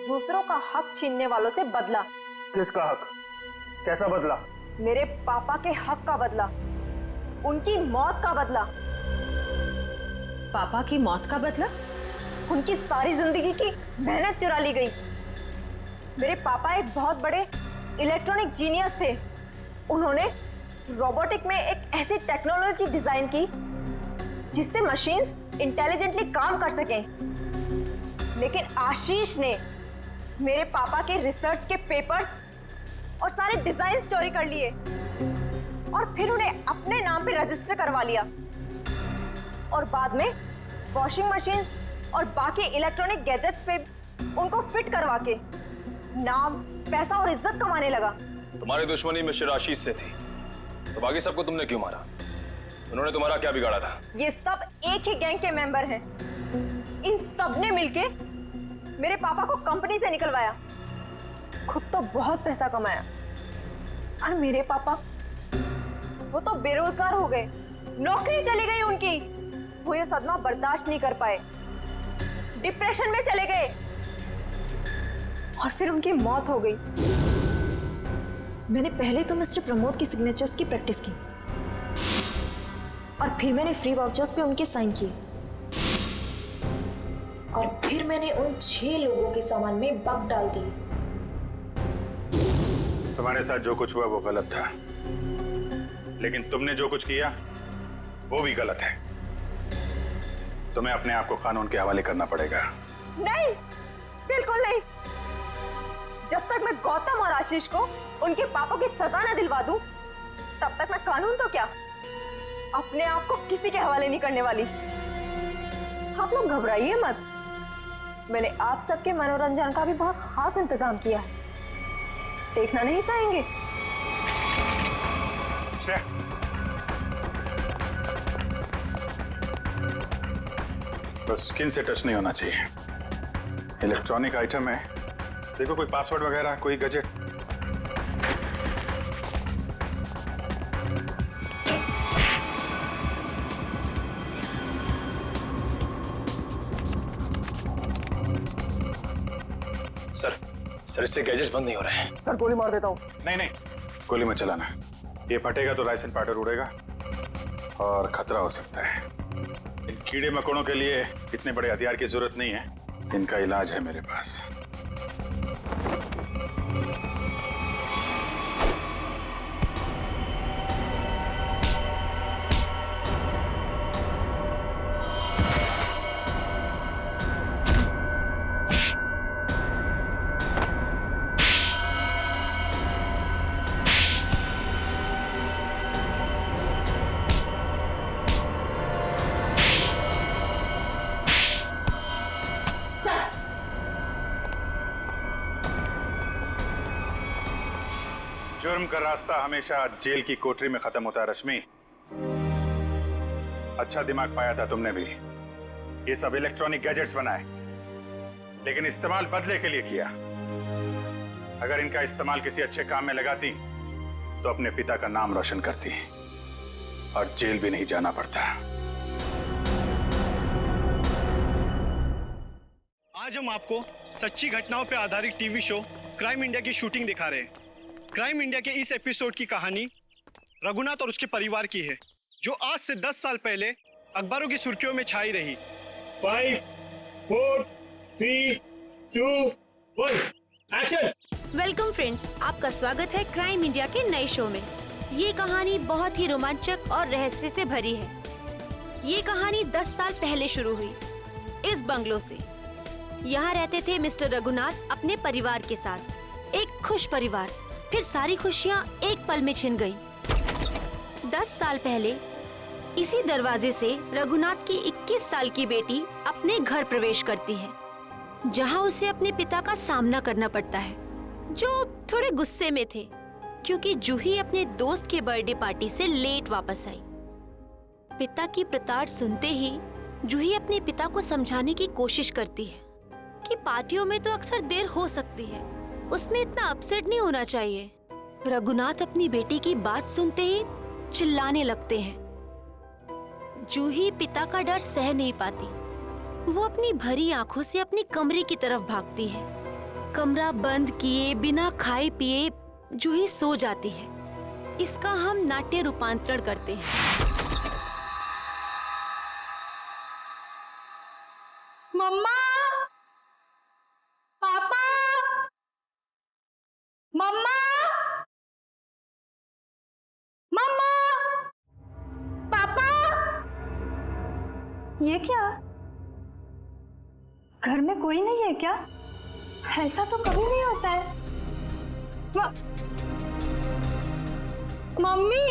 दूसरों का हक छीनने वालों से बदला।
किसका हक? कैसा बदला?
मेरे पापा के हक का बदला, उनकी मौत का बदला।
पापा की मौत का बदला?
उनकी सारी जिंदगी की मेहनत चुरा ली गई। मेरे पापा एक बहुत बड़े इलेक्ट्रॉनिक जीनियस थे। उन्होंने रोबोटिक में एक ऐसी टेक्नोलॉजी डिजाइन की जिससे मशीन्स इंटेलिजेंटली काम कर सकें। लेकिन आशीष ने मेरे पापा के रिसर्च के पेपर्स और सारे डिजाइन चोरी कर लिए और फिर उन्हें अपने नाम पे रजिस्टर करवा लिया और बाद में वॉशिंग मशीन्स और बाकी इलेक्ट्रॉनिक गैजेट्स पे उनको फिट करवा के नाम, पैसा और इज्जत कमाने लगा।
तुम्हारी दुश्मनी मिस्टर आशीष से थी, तो बाकी सबको तुमने क्यों मारा? उन्होंने तुम्हारा क्या बिगाड़ा था? ये
सब एक ही गैंग के मेंबर हैं। इन सब ने मिलके मेरे पापा को कंपनी से निकलवाया। खुद तो बहुत पैसा कमाया, पर मेरे पापा वो तो बेरोजगार हो गए, नौकरी चली गई उनकी। वो ये सदमा बर्दाश्त नहीं कर पाए, डिप्रेशन में चले गए और फिर उनकी मौत हो गई। मैंने पहले तो मिस्टर प्रमोद की सिग्नेचर्स की प्रैक्टिस की और फिर मैंने फ्री वाउचर्स पे उनके साइन किए और फिर मैंने उन 6 लोगों के सामान में बग डाल दी।
तुम्हारे साथ जो कुछ हुआ वो गलत था, लेकिन तुमने जो कुछ किया वो भी गलत है। तुम्हें अपने आप को कानून के हवाले करना पड़ेगा।
नहीं, बिल्कुल नहीं। जब तक मैं गौतम और आशीष को उनके पापों की सजा न दिलवा दूं, तब तक मैं कानून तो क्या, अपने आप को किसी के हवाले नहीं करने वाली। आप लोग घबराइए मत, मैंने आप सबके मनोरंजन का भी बहुत खास इंतजाम किया है। देखना नहीं चाहेंगे?
बस स्किन से टच नहीं होना चाहिए। इलेक्ट्रॉनिक आइटम है, देखो कोई पासवर्ड वगैरह, कोई गैजेट।
सर इससे गैजेट्स बंद नहीं हो रहे हैं।
सर गोली मार देता हूँ।
नहीं नहीं, गोली मत चलाना। ये फटेगा तो राइसन पाउडर उड़ेगा और खतरा हो सकता है। इन कीड़े मकोड़ों के लिए इतने बड़े हथियार की जरूरत नहीं है, इनका इलाज है मेरे पास। जुर्म का रास्ता हमेशा जेल की कोठरी में खत्म होता है रश्मि। अच्छा दिमाग पाया था तुमने भी। ये सब इलेक्ट्रॉनिक गैजेट्स बनाए, लेकिन इस्तेमाल बदले के लिए किया। अगर इनका इस्तेमाल किसी अच्छे काम में लगाती तो अपने पिता का नाम रोशन करती और जेल भी नहीं जाना पड़ता।
आज हम आपको सच्ची घटनाओं पर आधारित टीवी शो क्राइम इंडिया की शूटिंग दिखा रहे हैं। क्राइम इंडिया के इस एपिसोड की कहानी रघुनाथ और उसके परिवार की है, जो आज से 10 साल पहले अखबारों की सुर्खियों में छाई रही।
5, 4, 3, 2, 1, एक्शन।
वेलकम फ्रेंड्स, आपका स्वागत है क्राइम इंडिया के नए शो में। ये कहानी बहुत ही रोमांचक और रहस्य से भरी है। ये कहानी 10 साल पहले शुरू हुई इस बंगलो से। यहाँ रहते थे मिस्टर रघुनाथ अपने परिवार के साथ, एक खुश परिवार। फिर सारी खुशियाँ एक पल में छिन गई। 10 साल पहले इसी दरवाजे से रघुनाथ की 21 साल की बेटी अपने घर प्रवेश करती है, जहाँ उसे अपने पिता का सामना करना पड़ता है, जो थोड़े गुस्से में थे क्योंकि जूही अपने दोस्त के बर्थडे पार्टी से लेट वापस आई। पिता की प्रताड़ सुनते ही जूही अपने पिता को समझाने की कोशिश करती है कि पार्टियों में तो अक्सर देर हो सकती है, उसमें इतना अपसेट नहीं होना चाहिए। रघुनाथ अपनी बेटी की बात सुनते ही चिल्लाने लगते हैं। जूही पिता का डर सह नहीं पाती। वो अपनी भरी आंखों से अपनी कमरे की तरफ भागती है। कमरा बंद किए बिना खाए पिए जूही सो जाती है। इसका हम नाट्य रूपांतरण करते हैं।
मम्मा, पापा, मम्मा, मम्मा, पापा। ये क्या? घर में कोई नहीं है क्या? ऐसा तो कभी नहीं होता है। मम्मी,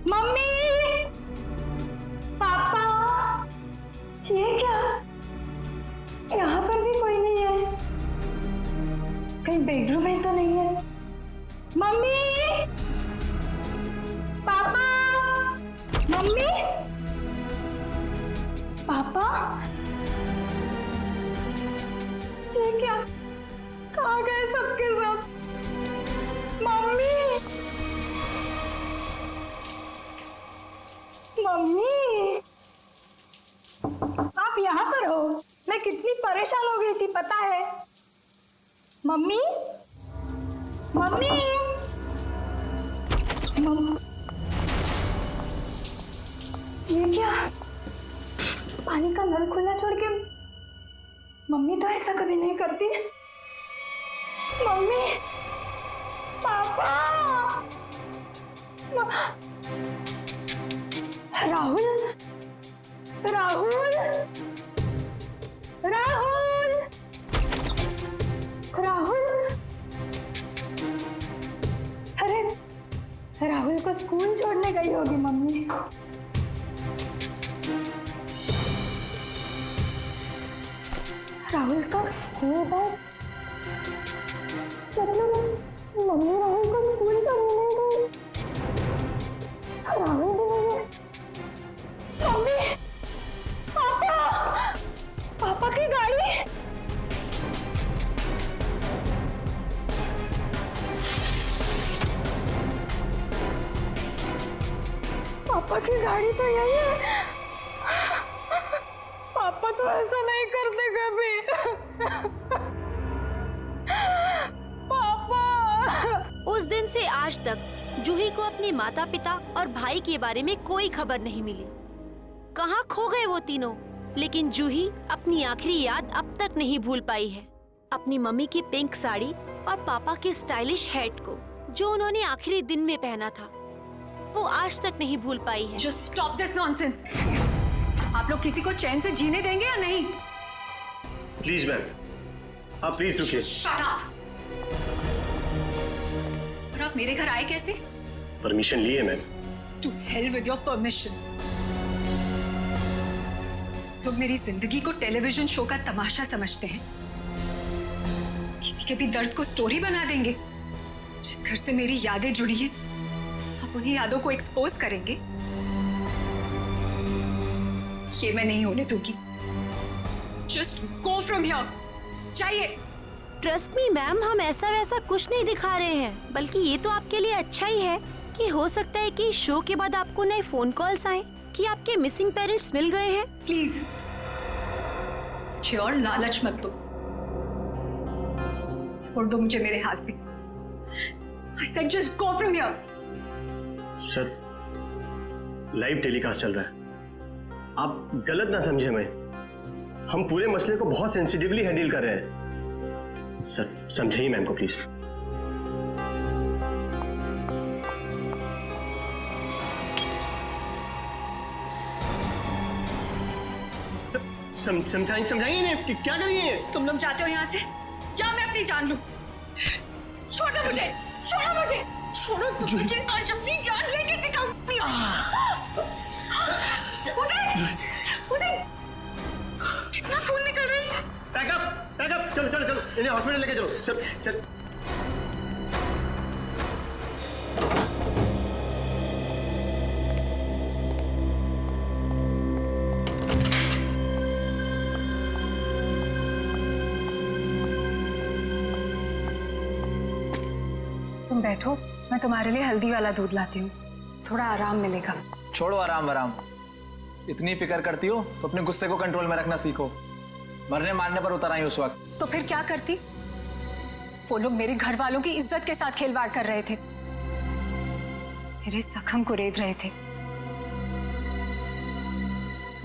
मम्मी, पापा, ये क्या? यहाँ पर भी कोई नहीं है। कहीं बेडरूम में तो नहीं है? मम्मी, पापा, मम्मी, पापा, ये क्या? कहाँ गए सबके सब? मम्मी, मम्मी, आप यहाँ पर हो? मैं कितनी परेशान हो गई थी पता है? मम्मी, मम्मी, ये क्या? पानी का नल खुला छोड़ के? मम्मी तो ऐसा कभी नहीं करती। मम्मी, पापा, राहुल, राहुल, राहुल, राहुल, अरे राहुल को स्कूल छोड़ने गई होगी मम्मी। राहुल का स्कूल बैग, मतलब मम्मी राहुल को स्कूल छोड़ने गई। राहुल भी नहीं है। मम्मी, पापा, पापा की गाड़ी। पापा की गाड़ी तो यही है। पापा तो ऐसा नहीं करते कभी। पापा।
उस दिन से आज तक जूही को अपने माता पिता और भाई के बारे में कोई खबर नहीं मिली। कहाँ खो गए वो तीनों? लेकिन जूही अपनी आखिरी याद अब तक नहीं भूल पाई है। अपनी मम्मी की पिंक साड़ी और पापा के स्टाइलिश हैट को, जो उन्होंने आखिरी दिन में पहना था, वो आज तक नहीं भूल पाई है।
Just stop this nonsense. आप लोग किसी को चैन से जीने देंगे या नहीं?
प्लीज मैम, आप प्लीज रुकिए।
Shut up. और आप मेरे घर आए कैसे?
परमिशन लिए ma'am.
To hell with your permission. लोग मेरी जिंदगी को टेलीविजन शो का तमाशा समझते हैं। किसी के भी दर्द को स्टोरी बना देंगे। जिस घर से मेरी यादें जुड़ी हैं, आप उन्हीं यादों को एक्सपोज करेंगे। ये मैं नहीं होने दूंगी। Just go from here. चाहिए।
ट्रस्ट मी मैम, हम ऐसा वैसा कुछ नहीं दिखा रहे हैं, बल्कि ये तो आपके लिए अच्छा ही है कि हो सकता है कि शो के बाद आपको नए फोन कॉल्स आए कि आपके मिसिंग पेरेंट्स मिल गए हैं।
प्लीज मुझे और लालच मत दो। छोड़ दो मुझे मेरे हाथ पे। I said just go from here.
Sir, live telecast चल रहा है, आप गलत ना समझे हमें। हम पूरे मसले को बहुत सेंसिटिवली हैंडल कर रहे हैं। सर, समझाइए मैम को प्लीज। समझाइए इन्हें कि क्या करिए।
तुम लोग जाते हो यहाँ से या मैं अपनी जान लूं? छोड़ो मुझे, छोड़ो मुझे, छोड़ो तुम मुझे, आज अपनी जान लेके दिखाऊंगी। उदय, उदय, कितना खून निकल रही है।
पैकअप, चलो चलो चलो, इन्हें हॉस्पिटल लेके चलो, चल चल।
तुम बैठो, मैं तुम्हारे लिए हल्दी वाला दूध लाती हूँ, थोड़ा आराम मिलेगा।
छोड़ो आराम आराम, इतनी फिक्र करती हो तो अपने गुस्से को कंट्रोल में रखना सीखो। मरने मारने पर उतर आई उस वक्त।
तो फिर क्या करती? वो लोग मेरे घर वालों की इज्जत के साथ खिलवाड़ कर रहे थे, मेरे जख्म को रेत रहे थे।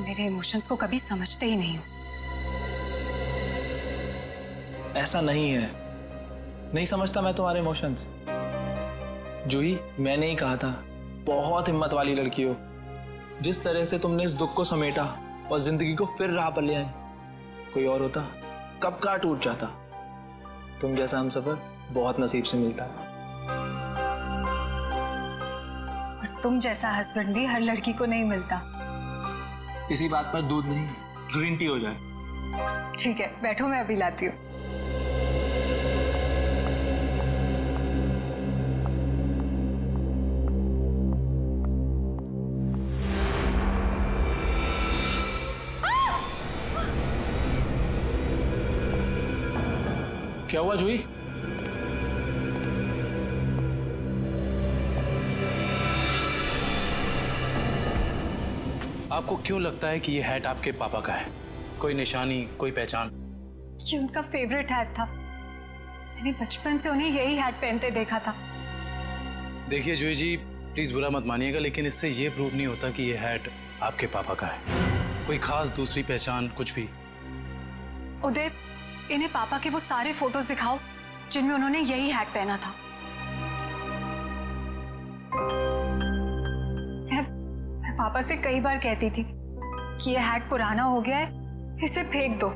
मेरे इमोशंस को कभी समझते ही नहीं हो।
ऐसा नहीं है, नहीं समझता मैं तुम्हारे इमोशंस। जूही, मैंने ही कहा था, बहुत हिम्मत वाली लड़की हो। जिस तरह से तुमने इस दुख को समेटा और जिंदगी को फिर राह पर ले आई, कोई और होता कब का टूट जाता। तुम जैसा हमसफर बहुत नसीब से मिलता है।
और तुम जैसा हस्बैंड भी हर लड़की को नहीं मिलता।
इसी बात पर दूध नहीं, ग्रीन टी हो जाए।
ठीक है, बैठो, मैं अभी लाती हूँ।
क्या हुआ जूही?
आपको क्यों लगता है कि ये हैट आपके पापा का है? कोई निशानी, कोई पहचान?
ये उनका फेवरेट हैट था। मैंने बचपन से उन्हें यही हैट पहनते देखा था।
देखिए जूही जी, प्लीज बुरा मत मानिएगा, लेकिन इससे ये प्रूव नहीं होता कि ये हैट आपके पापा का है। कोई खास दूसरी पहचान, कुछ भी?
उदय, इन्हें पापा के वो सारे फोटोज दिखाओ जिनमें उन्होंने यही हैट पहना था। मैं पापा से कई बार कहती थी कि ये हैट पुराना हो गया है, इसे फेंक दो।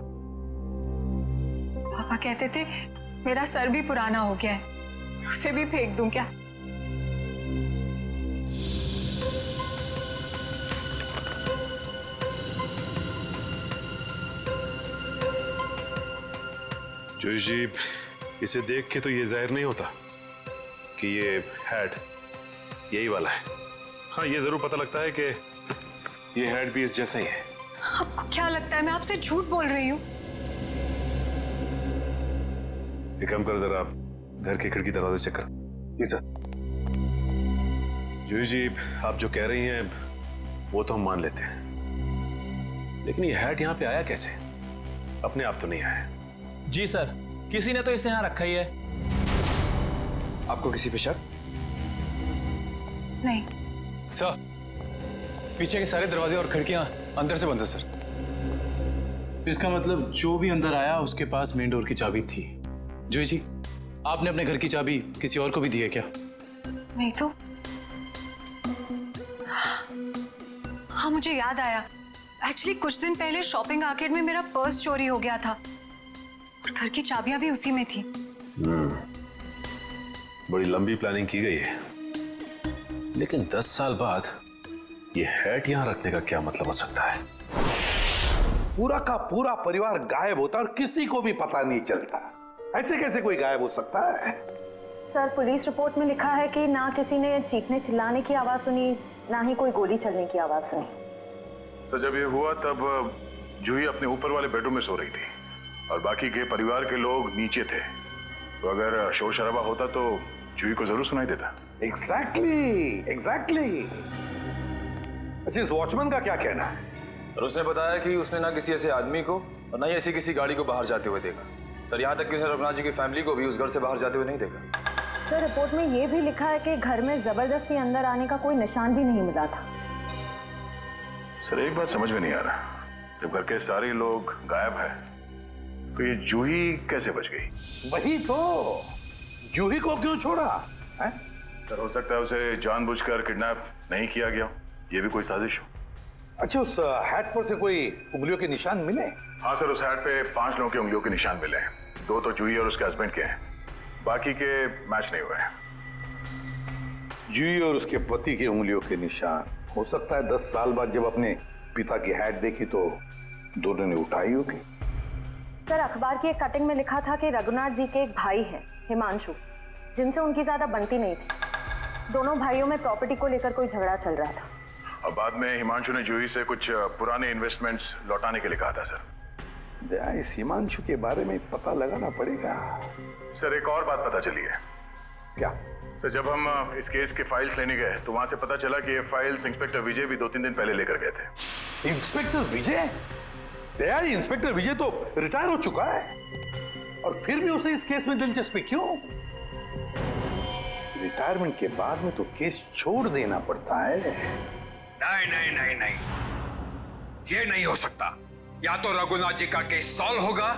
पापा कहते थे मेरा सर भी पुराना हो गया है, उसे भी फेंक दूं क्या?
जूही जी, इसे देख के तो ये जाहिर नहीं होता कि ये हैट यही वाला है। हाँ, ये जरूर पता लगता है कि ये हैट भी इस जैसा ही है।
आपको क्या लगता है मैं आपसे झूठ बोल रही हूँ?
एक काम कर, जरा घर की खिड़की दरवाजे चेक कर। जी सर। जूही जी, आप जो कह रही हैं वो तो हम मान लेते हैं, लेकिन ये हैट यहाँ पे आया कैसे? अपने आप तो नहीं आया।
जी सर, किसी ने तो इसे यहाँ रखा ही है।
आपको किसी पे शक?
नहीं
सर, पीछे के सारे दरवाजे और खिड़कियां अंदर से बंद है सर।
इसका मतलब जो भी अंदर आया उसके पास मेन डोर की चाबी थी। जूही जी, आपने अपने घर की चाबी किसी और को भी दी है क्या?
नहीं तो। हाँ, मुझे याद आया। एक्चुअली कुछ दिन पहले शॉपिंग आर्केड में मेरा पर्स चोरी हो गया था और घर की चाबियां भी उसी में थी।
बड़ी लंबी प्लानिंग की गई है, लेकिन 10 साल बाद ये हैट यहाँ रखने का क्या मतलब हो सकता है?
पूरा का पूरा परिवार गायब होता और किसी को भी पता नहीं चलता। ऐसे कैसे कोई गायब हो सकता है?
सर, पुलिस रिपोर्ट में लिखा है कि ना किसी ने चीखने चिल्लाने की आवाज सुनी, ना ही कोई गोली चलने की आवाज सुनी।
सर, जब ये हुआ तब जूही अपने ऊपर वाले बेडरूम में सो रही थी और बाकी के परिवार के लोग नीचे थे, तो अगर शोर शराबा होता तो जूही को जरूर सुनाई देता।
एग्जैक्टली। अच्छा, इस वॉचमैन का क्या कहना है?
सर, उसने बताया कि उसने ना किसी ऐसे आदमी को और ना ही ऐसी किसी गाड़ी को बाहर जाते हुए देखा। सर, यहाँ तक कि उसने रघुनाथ जी की फैमिली को भी उस घर से बाहर जाते हुए नहीं देखा।
सर, रिपोर्ट में ये भी लिखा है कि घर में जबरदस्ती अंदर आने का कोई निशान भी नहीं मिला था।
सर, एक बात समझ में नहीं आ रहा, जब घर के सारे लोग गायब हैं, तो ये जूही कैसे बच गई?
वही तो, जूही को क्यों छोड़ा है?
सर, हो सकता है उसे जानबूझकर किडनैप नहीं किया गया, ये भी कोई साजिश हो।
अच्छा, उस हैट पर से कोई उंगलियों के निशान मिले?
हाँ सर, उस हैट पे 5 लोगों के उंगलियों के निशान मिले हैं। 2 तो जूही और उसके हस्बैंड के हैं, बाकी के मैच नहीं हुए हैं।
जूही और उसके पति के उंगलियों के निशान। हो सकता है 10 साल बाद जब अपने पिता की हैट देखी तो दोनों ने उठाई होगी।
सर, अखबार की एक कटिंग में लिखा था कि रघुनाथ जी के एक भाई हैं, हिमांशु, जिनसे उनकी ज्यादा बनती नहीं थी। दोनों भाइयों में प्रॉपर्टी को लेकर कोई झगड़ा चल रहा था।
और बाद में हिमांशु ने जूही से कुछ पुराने इन्वेस्टमेंट्स लौटाने के लिए कहा था सर।
दया, इस हिमांशु के बारे में पता लगाना पड़ेगा।
सर, एक और बात पता चली है।
क्या?
सर, जब हम इस केस के फाइल्स लेने गए तो वहां से पता चला कि ये फाइल्स इंस्पेक्टर विजय भी 2-3 दिन पहले लेकर गए थे।
इंस्पेक्टर विजय? दया, इंस्पेक्टर विजय तो रिटायर हो चुका है और फिर भी उसे इस केस में दिलचस्पी क्यों? रिटायरमेंट के बाद में तो केस छोड़ देना पड़ता है।
नहीं नहीं नहीं नहीं, ये नहीं हो सकता। या तो रघुनाथ जी का केस सॉल्व होगा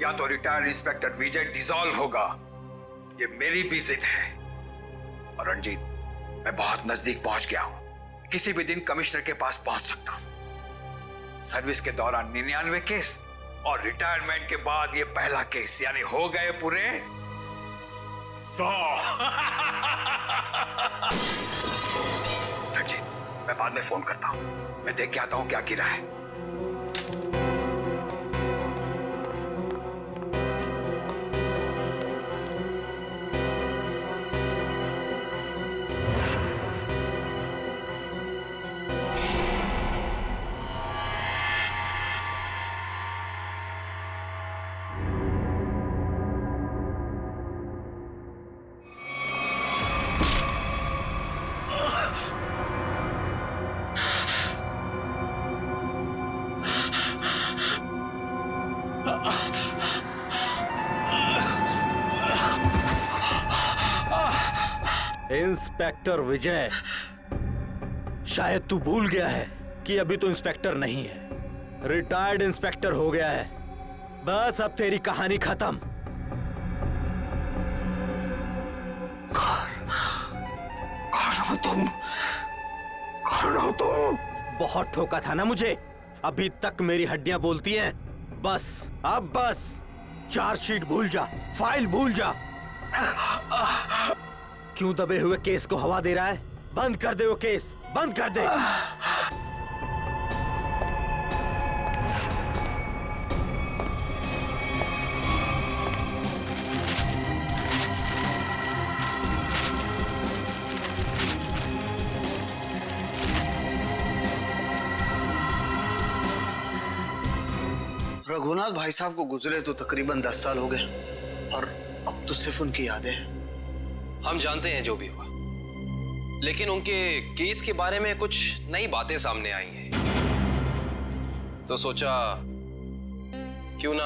या तो रिटायर्ड इंस्पेक्टर विजय डिसॉल्व होगा। ये मेरी भी जिद है। और रंजीत, मैं बहुत नजदीक पहुंच गया हूं। किसी भी दिन कमिश्नर के पास पहुंच सकता हूं। सर्विस के दौरान 99 केस और रिटायरमेंट के बाद ये पहला केस, यानी हो गए पूरे 100। रंजीत, मैं बाद में फोन करता हूं। मैं देख के आता हूं क्या गिरा है।
इंस्पेक्टर विजय, शायद तू भूल गया है कि अभी तो इंस्पेक्टर नहीं है, रिटायर्ड इंस्पेक्टर हो गया है। बस अब तेरी कहानी खत्म। कौन हो तुम? बहुत ठोका था ना मुझे, अभी तक मेरी हड्डियां बोलती हैं। बस अब बस चार्जशीट भूल जा, फाइल भूल जा। क्यों दबे हुए केस को हवा दे रहा है? बंद कर दे वो केस, बंद कर दे।
रघुनाथ भाई साहब को गुजरे तो तकरीबन 10 साल हो गए और अब तो सिर्फ उनकी यादें हैं।
हम जानते हैं जो भी हुआ, लेकिन उनके केस के बारे में कुछ नई बातें सामने आई हैं, तो सोचा क्यों ना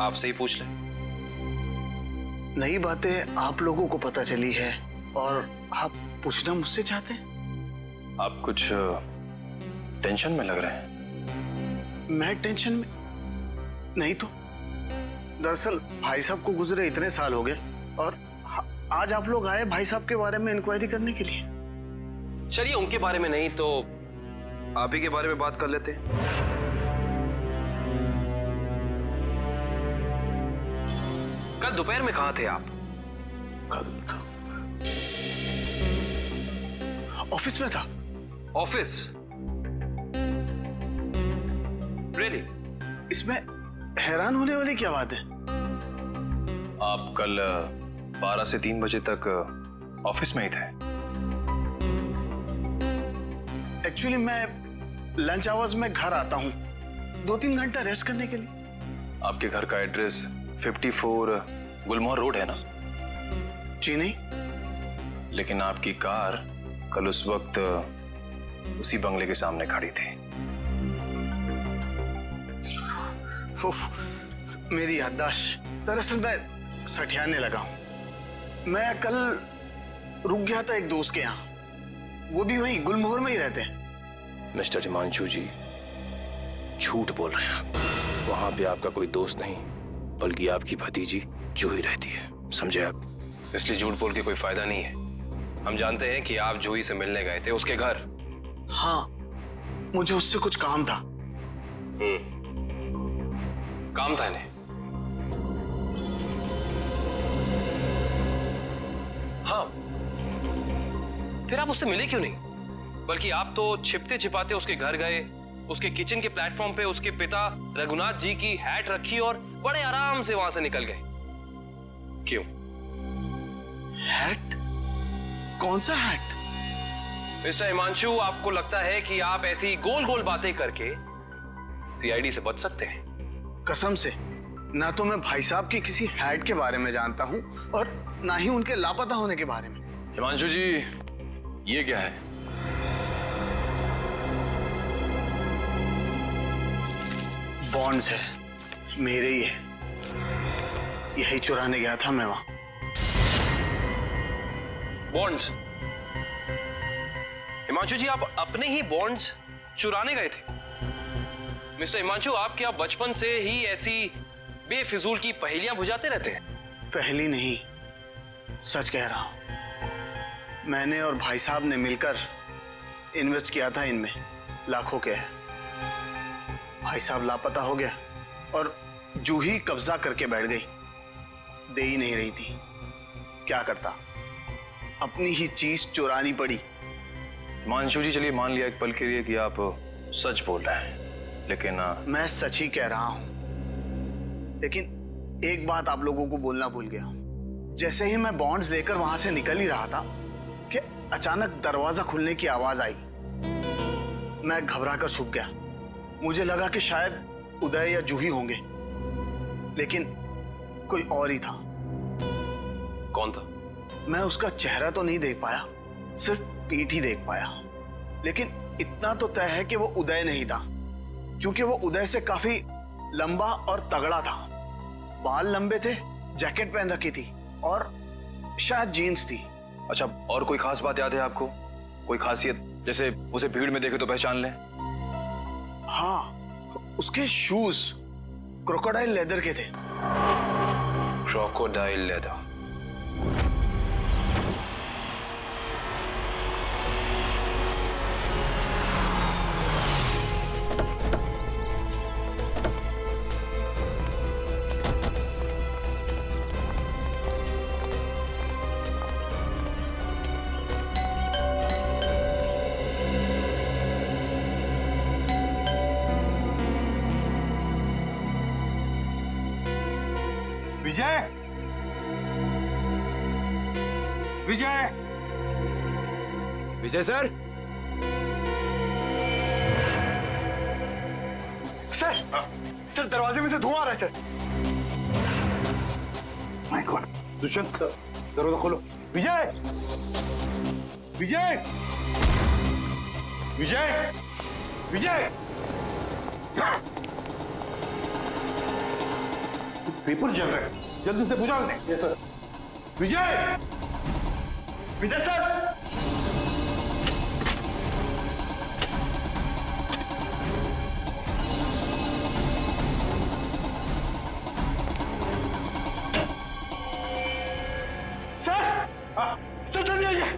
आपसे ही पूछ लें।
नई बातें आप लोगों को पता चली है और आप पूछना मुझसे चाहते हैं?
आप कुछ टेंशन में लग रहे हैं।
मैं टेंशन में नहीं तो। दरअसल भाई साहब को गुजरे इतने साल हो गए और आज आप लोग आए भाई साहब के बारे में इंक्वायरी करने के लिए।
चलिए, उनके बारे में नहीं तो आप ही के बारे में बात कर लेते हैं। कल दोपहर में कहां थे आप?
कल ऑफिस में था।
ऑफिस? रियली?
इसमें हैरान होने वाली क्या बात है?
आप कल 12 से 3 बजे तक ऑफिस में ही थे।
एक्चुअली मैं लंच आवर्स में घर आता हूँ 2-3 घंटा रेस्ट करने के लिए।
आपके घर का एड्रेस 54 गुलमोहर रोड है ना?
जी नहीं।
लेकिन आपकी कार कल उस वक्त उसी बंगले के सामने खड़ी थी।
मेरी याददाश्त। दरअसल मैं सठियाने लगा हूं। मैं कल रुक गया था एक दोस्त के यहाँ, वो भी वहीं गुलमोहर में ही रहते हैं।
मिस्टर हिमांशु जी, झूठ बोल रहे हैं आप। वहां पे आपका कोई दोस्त नहीं, बल्कि आपकी भतीजी जूही रहती है, समझे आप? इसलिए झूठ बोल के कोई फायदा नहीं है। हम जानते हैं कि आप जूही से मिलने गए थे उसके घर।
हाँ,
मुझे उससे कुछ काम था।
काम था इन्हें? हाँ, फिर आप उससे मिले क्यों नहीं? बल्कि आप तो छिपते छिपाते उसके घर गए, उसके किचन के प्लेटफॉर्म पे उसके पिता रघुनाथ जी की हैट रखी और बड़े आराम से वहां से निकल गए। क्यों?
हैट? कौन सा हैट?
मिस्टर हिमांशु, आपको लगता है कि आप ऐसी गोल गोल बातें करके सीआईडी से बच सकते हैं?
कसम से, ना तो मैं भाई साहब की किसी हैट के बारे में जानता हूं और ना ही उनके लापता होने के बारे में।
हिमांशु जी, ये क्या है?
बॉन्ड्स है, मेरे ही है। यही चुराने गया था मैं वहां।
बॉन्ड्स? हिमांशु जी, आप अपने ही बॉन्ड्स चुराने गए थे? मिस्टर हिमांशु, आप क्या बचपन से ही ऐसी बेफिजूल की पहेलियां बुझाते रहते हैं?
पहली नहीं, सच कह रहा हूं। मैंने और भाई साहब ने मिलकर इन्वेस्ट किया था इनमें, लाखों के है। भाई साहब लापता हो गया और जूही कब्जा करके बैठ गई, दे ही नहीं रही थी। क्या करता, अपनी ही चीज चुरानी पड़ी।
हिमांशु जी, चलिए मान लिया एक पल के लिए कि आप सच बोल रहे हैं, लेकिन
मैं सच ही कह रहा हूं, लेकिन एक बात आप लोगों को बोलना भूल गया। जैसे ही मैं बॉन्ड्स लेकर वहां से निकल ही रहा था कि अचानक दरवाजा खुलने की आवाज आई। मैं घबराकर छुप गया। मुझे लगा कि शायद उदय या जूही होंगे, लेकिन कोई और ही था।
कौन था?
मैं उसका चेहरा तो नहीं देख पाया, सिर्फ पीठ ही देख पाया। लेकिन इतना तो तय है कि वो उदय नहीं था, क्योंकि वो उदय से काफी लंबा और तगड़ा था। बाल लंबे थे, जैकेट पहन रखी थी और शायद जीन्स थी।
अच्छा, और कोई खास बात याद है आपको? कोई खासियत, जैसे उसे भीड़ में देखे तो पहचान लें?
हाँ, उसके शूज क्रोकोडाइल लेदर के थे।
Crocodile leather?
Vijay, Vijay,
Vijay sir.
Sir दरवाजे में से धुआं आ रहा है सर।
माय गॉड, दुष्यंत दरवाजा खोलो।
विजय, विजय, विजय, विजय, पेपर जल रहा है, जल्दी से बुझा दें। Yes sir. Vijay,
Vijay sir.
Sir जल्दी आइए।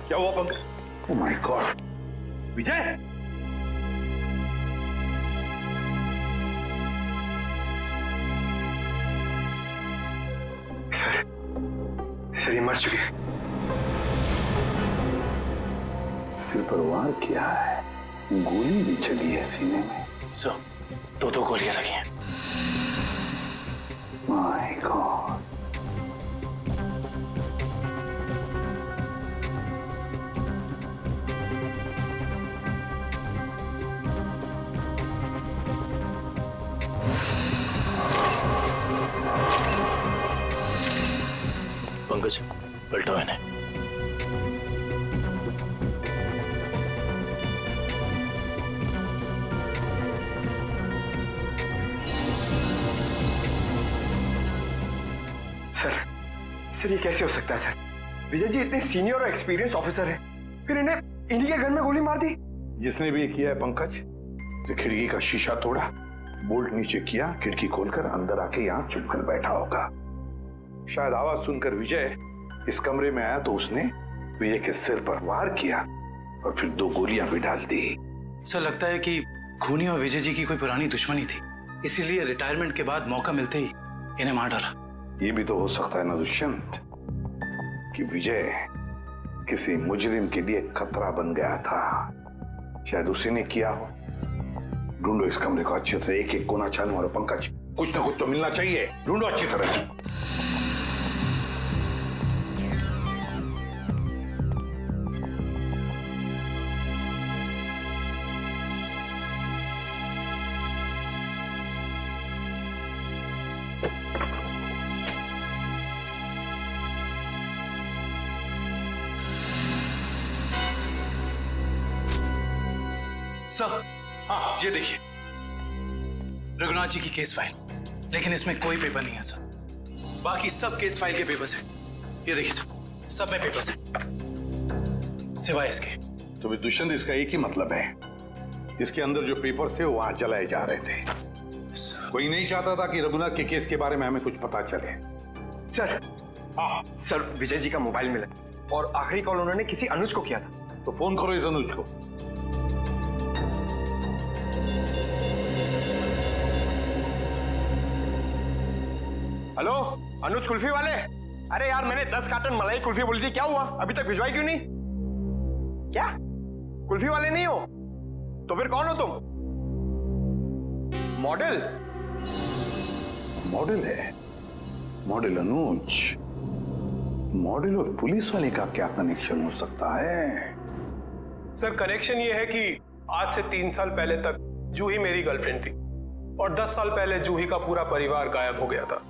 क्या हुआ Pankaj?
Oh my god.
Vijay,
sir ये मर चुके।
सिर पर वार किया है, गोली भी चली है सीने में।
सर, दो गोलियां लगी हैं।
My God.
पंकज, पलटो इन्हें।
सर ये कैसे हो सकता है सर? विजय जी इतने सीनियर और एक्सपीरियंस ऑफिसर हैं, फिर इन्हें इन्हीं के घर में गोली मार दी।
जिसने भी किया है पंकज, जो खिड़की का शीशा तोड़ा, बोल्ट नीचे किया, खिड़की खोलकर अंदर आके यहाँ चुप कर बैठा होगा। शायद आवाज सुनकर विजय इस कमरे में आया तो उसने विजय के सिर पर वार किया और फिर 2 गोलियां भी डाल दी।
सर लगता है कि खूनी और विजय जी की कोई पुरानी दुश्मनी थी, इसीलिए रिटायरमेंट के बाद मौका मिलते ही इन्हें मार डाला।
ये भी तो हो सकता है ना दुष्यंत कि विजय किसी मुजरिम के लिए खतरा बन गया था, शायद उसी ने किया हो। ढूंढो इस कमरे को अच्छी तरह, एक एक कोना छानो और पंकज कुछ ना कुछ तो मिलना चाहिए, ढूंढो अच्छी तरह से।
सर हाँ ये देखिए, रघुनाथ जी की केस फाइल, लेकिन इसमें कोई पेपर नहीं है सर। बाकी सब केस फाइल के पेपर्स हैं। ये देखिए सर, सब में पेपर्स हैं सिवाय इसके।
तो भी दुष्यंत, इसका एक ही मतलब है, इसके अंदर जो पेपर्स है वो वहां जलाए जा रहे थे। कोई नहीं चाहता था कि रघुनाथ के केस के बारे में हमें कुछ पता चले।
सर हाँ सर, विजय जी का मोबाइल मिला और आखिरी कॉल उन्होंने किसी अनुज को किया था।
तो फोन करो इस अनुज को।
हेलो अनुज कुल्फी वाले, अरे यार मैंने 10 कार्टन मलाई कुल्फी बोली थी, क्या हुआ अभी तक भिजवाई क्यों नहीं? क्या कुल्फी वाले नहीं हो तो फिर कौन हो तुम? मॉडल?
मॉडल है? मॉडल अनुज? मॉडल और पुलिस वाले का क्या कनेक्शन हो सकता है?
सर कनेक्शन ये है कि आज से 3 साल पहले तक जूही मेरी गर्लफ्रेंड थी और 10 साल पहले जूही का पूरा परिवार गायब हो गया था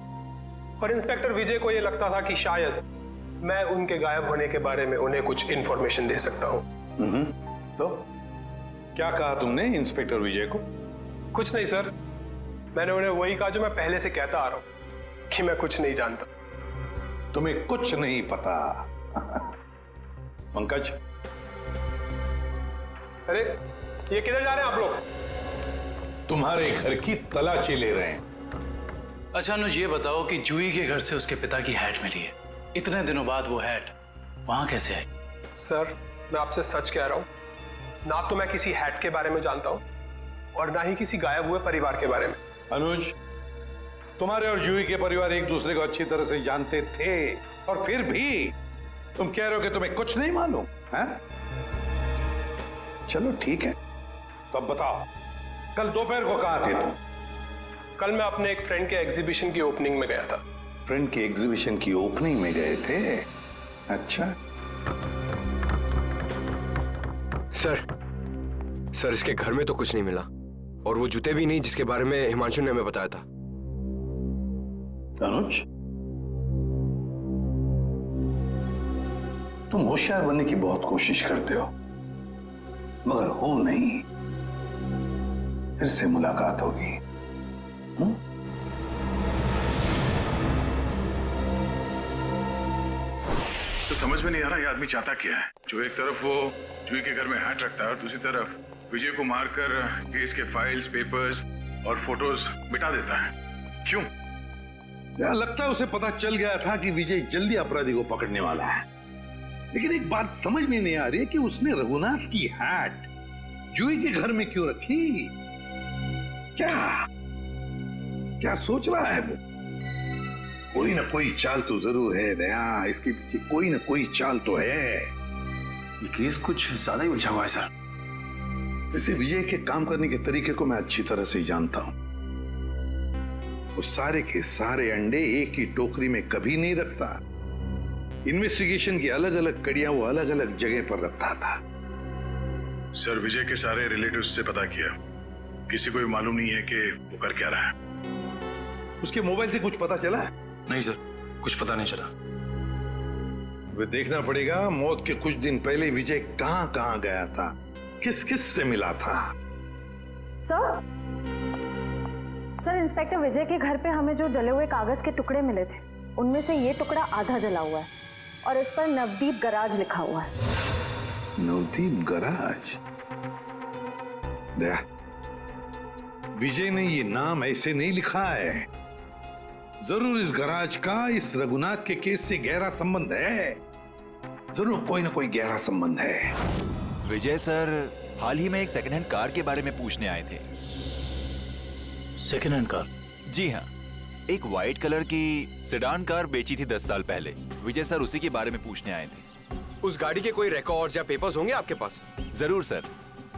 और इंस्पेक्टर विजय को यह लगता था कि शायद मैं उनके गायब होने के बारे में उन्हें कुछ इंफॉर्मेशन दे सकता हूं।
तो क्या कहा तुमने इंस्पेक्टर विजय को?
कुछ नहीं सर, मैंने उन्हें वही कहा जो मैं पहले से कहता आ रहा हूं कि मैं कुछ नहीं जानता।
तुम्हें कुछ नहीं पता? पंकज,
अरे ये किधर जा रहे हैं आप लोग?
तुम्हारे घर की तलाशी ले रहे हैं।
अच्छा अनुज, ये बताओ कि जूही के घर से उसके पिता की हैट मिली है, इतने दिनों बाद वो हैट वहां कैसे आई?
सर मैं आपसे सच कह रहा हूं, ना तो मैं किसी हैट के बारे में जानता हूं और ना ही किसी गायब हुए परिवार के बारे में।
अनुज, तुम्हारे और जूही के परिवार एक दूसरे को अच्छी तरह से जानते थे और फिर भी तुम कह रहे हो कि तुम्हें कुछ नहीं मालूम है? चलो ठीक है, तो अब बताओ कल दोपहर को कहां थे तुम?
कल मैं अपने एक फ्रेंड के एग्जीबिशन की ओपनिंग में गया था।
फ्रेंड की एग्जीबिशन की ओपनिंग में गए थे? अच्छा।
सर इसके घर में तो कुछ नहीं मिला और वो जूते भी नहीं जिसके बारे में हिमांशु ने हमें बताया था।
अनुज, तुम होशियार बनने की बहुत कोशिश करते हो मगर हो नहीं। फिर से मुलाकात होगी।
तो समझ में नहीं आ रहा ये आदमी चाहता क्या है। जो एक तरफ वो जूही के घर में हैट रखता है और दूसरी तरफ विजय को मारकर केस के फाइल्स, पेपर्स और फोटोज मिटा देता है। क्यों?
लगता है उसे पता चल गया था कि विजय जल्दी अपराधी को पकड़ने वाला है, लेकिन एक बात समझ में नहीं आ रही है कि उसने रघुनाथ की हैट जूही के घर में क्यों रखी? क्या सोच रहा है वो? कोई ना कोई चाल तो जरूर है दया, इसके पीछे कोई ना कोई चाल तो है।
ये केस कुछ ज्यादा ही उलझा हुआ है सर।
वैसे विजय के काम करने के तरीके को मैं अच्छी तरह से जानता हूं। वो सारे के सारे अंडे एक ही टोकरी में कभी नहीं रखता। इन्वेस्टिगेशन की अलग अलग कड़ियां वो अलग अलग जगह पर रखता था।
सर विजय के सारे रिलेटिव्स से पता किया, किसी को भी मालूम नहीं है कि वो कर क्या रहा है।
उसके मोबाइल से कुछ पता चला?
नहीं सर, कुछ पता नहीं चला।
वे देखना पड़ेगा मौत के कुछ दिन पहले विजय कहां कहां गया था, किस किस से मिला था।
सर इंस्पेक्टर विजय के घर पे हमें जो जले हुए कागज के टुकड़े मिले थे उनमें से ये टुकड़ा आधा जला हुआ है और इस पर नवदीप गराज लिखा हुआ है।
नवदीप गराज? दया, विजय ने ये नाम ऐसे नहीं लिखा है। जरूर इस गराज का इस रघुनाथ के केस से गहरा संबंध है। जरूर कोई ना कोई गहरा संबंध है।
विजय सर हाल ही में एक सेकंड हैंड कार के बारे में पूछने आए थे।
Second hand car?
जी हाँ, एक व्हाइट कलर की सेडान कार बेची थी 10 साल पहले। विजय सर उसी के बारे में पूछने आए थे।
उस गाड़ी के कोई रिकॉर्ड या पेपर्स होंगे आपके पास?
जरूर सर,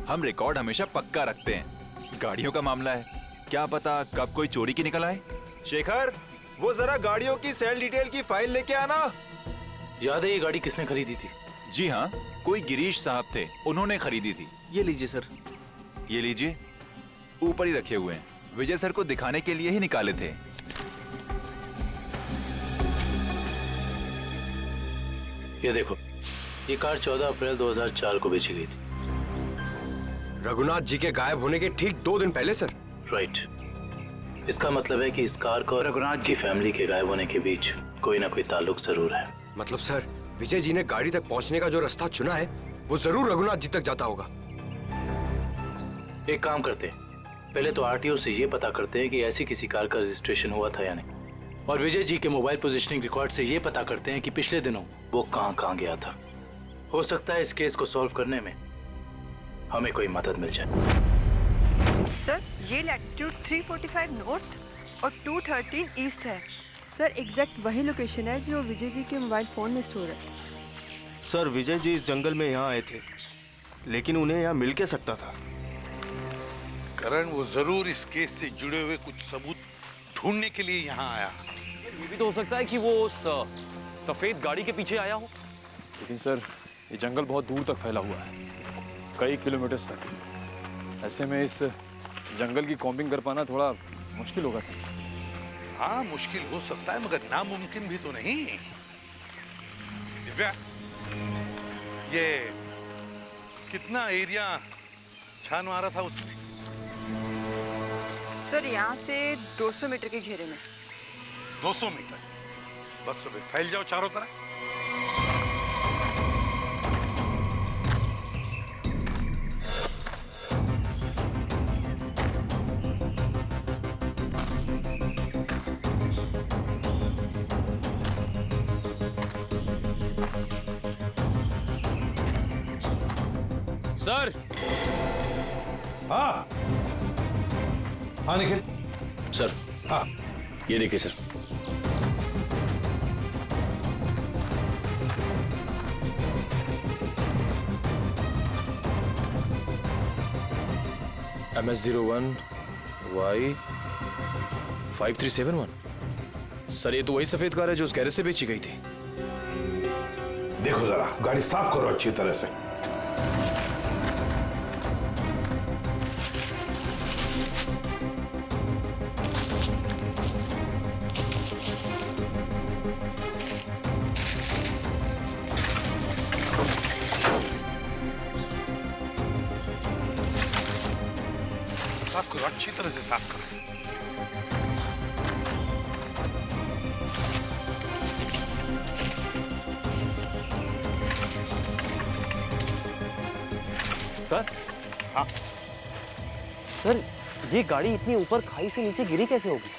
हम रिकॉर्ड हमेशा पक्का रखते हैं। गाड़ियों का मामला है, क्या पता कब कोई चोरी की निकल आए।
शेखर, वो जरा गाड़ियों की सेल डिटेल की फाइल लेके आना।
याद है ये गाड़ी किसने खरीदी थी?
जी हाँ, कोई गिरीश साहब थे, उन्होंने खरीदी थी।
ये लीजिए सर।
ये लीजिए, ऊपर ही रखे हुए हैं। विजय सर को दिखाने के लिए ही निकाले थे।
ये देखो, ये कार 14 अप्रैल 2004 को बेची गई थी।
रघुनाथ जी के गायब होने के ठीक 2 दिन पहले सर।
राइट। इसका मतलब है कि इस कार को रघुनाथ की फैमिली के गायब होने के बीच कोई ना कोई ताल्लुक जरूर है।
मतलब सर, विजय जी ने गाड़ी तक पहुंचने का जो रास्ता चुना है वो जरूर रघुनाथ जी तक जाता होगा।
एक काम करते हैं, पहले तो आरटीओ से ये पता करते हैं कि ऐसी किसी कार का रजिस्ट्रेशन हुआ था या नहीं, और विजय जी के मोबाइल पोजीशनिंग रिकॉर्ड से ये पता करते हैं कि पिछले दिनों वो कहाँ गया था। हो सकता है इस केस को सॉल्व करने में हमें कोई मदद मिल जाए।
सर, ये लैटिट्यूड 345 नॉर्थ और 213 ईस्ट है। सर, एग्जैक्ट वही लोकेशन है जो विजय जी के मोबाइल फोन में स्टोर है।
सर, विजय जी इस जंगल में यहाँ आए थे, लेकिन उन्हें यहाँ मिल के सकता था।
करण, वो जरूर इस केस से जुड़े हुए कुछ सबूत ढूंढने के लिए यहाँ आया।
ये भी तो हो सकता है कि वो उस सफेद गाड़ी के पीछे आया हो।
लेकिन सर, ये जंगल बहुत दूर तक फैला हुआ है, कई किलोमीटर तक। ऐसे में इस जंगल की कॉम्बिंग कर पाना थोड़ा मुश्किल होगा सर।
हाँ, मुश्किल हो सकता है, मगर नामुमकिन भी तो नहीं। दिव्या, ये कितना एरिया छान मारा था उसने?
सर, यहाँ से 200 मीटर के घेरे में।
200 मीटर? बस तो फिर फैल जाओ चारों तरफ।
सर।
हाँ हाँ निखिल।
सर,
हाँ,
ये देखिए सर। MS01 Y 5371। सर, ये तो वही सफेद कार है जो उस गैरेज से बेची गई थी।
देखो जरा, गाड़ी साफ करो अच्छी तरह से। साफ करो, अच्छी तरह से साफ करो।
सर।
हाँ
सर, ये गाड़ी इतनी ऊपर खाई से नीचे गिरी कैसे होगी?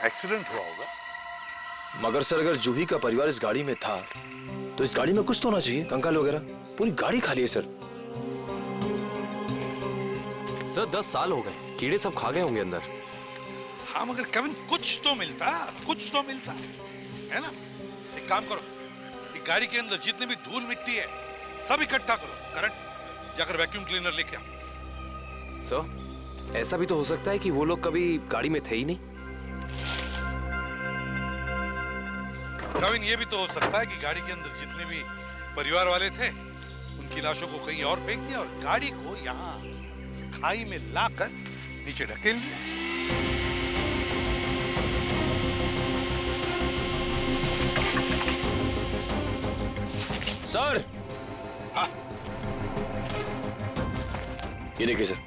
एक्सीडेंट हुआ होगा।
मगर सर, अगर जूही का परिवार इस गाड़ी में था तो इस गाड़ी में कुछ तो होना चाहिए, कंकाल वगैरह। पूरी गाड़ी खाली है सर। सर, 10 साल हो गए, कीड़े सब खा गए होंगे अंदर।
हाँ, मगर केविन, कुछ तो मिलता है ना? एक काम करो, एक गाड़ी के अंदर जितने भी धूल मिट्टी है सब इकट्ठा करो। करण, जाकर वैक्यूम क्लीनर लेके आओ।
सर, ऐसा भी तो हो सकता है कि वो लोग कभी गाड़ी में थे ही नहीं।
केविन, ये भी तो हो सकता है कि गाड़ी के अंदर जितने भी परिवार वाले थे उनकी लाशों को कहीं और फेंक दिया और गाड़ी को यहाँ खाई में लाकर नीचे ढकेल दिया।
सर।
हाँ।
ये देखिए सर,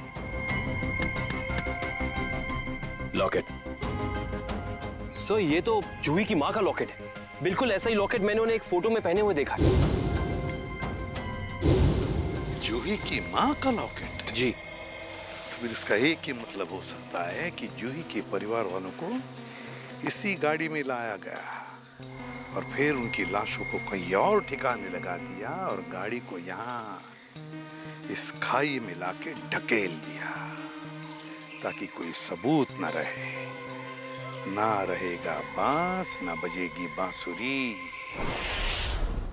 लॉकेट।
सर, ये तो जूही की माँ का लॉकेट है। बिल्कुल ऐसा ही लॉकेट मैंने उन्हें एक फोटो में पहने हुए देखा है।
जूही की माँ का लॉकेट?
जी।
फिर इसका एक ही मतलब हो सकता है कि जूही के परिवार वालों को इसी गाड़ी में लाया गया
और फिर उनकी लाशों को कहीं और ठिकाने लगा दिया और गाड़ी को यहाँ इस खाई में लाके ढकेल दिया ताकि कोई सबूत न रहे। ना रहेगा बांस, ना बजेगी बांसुरी।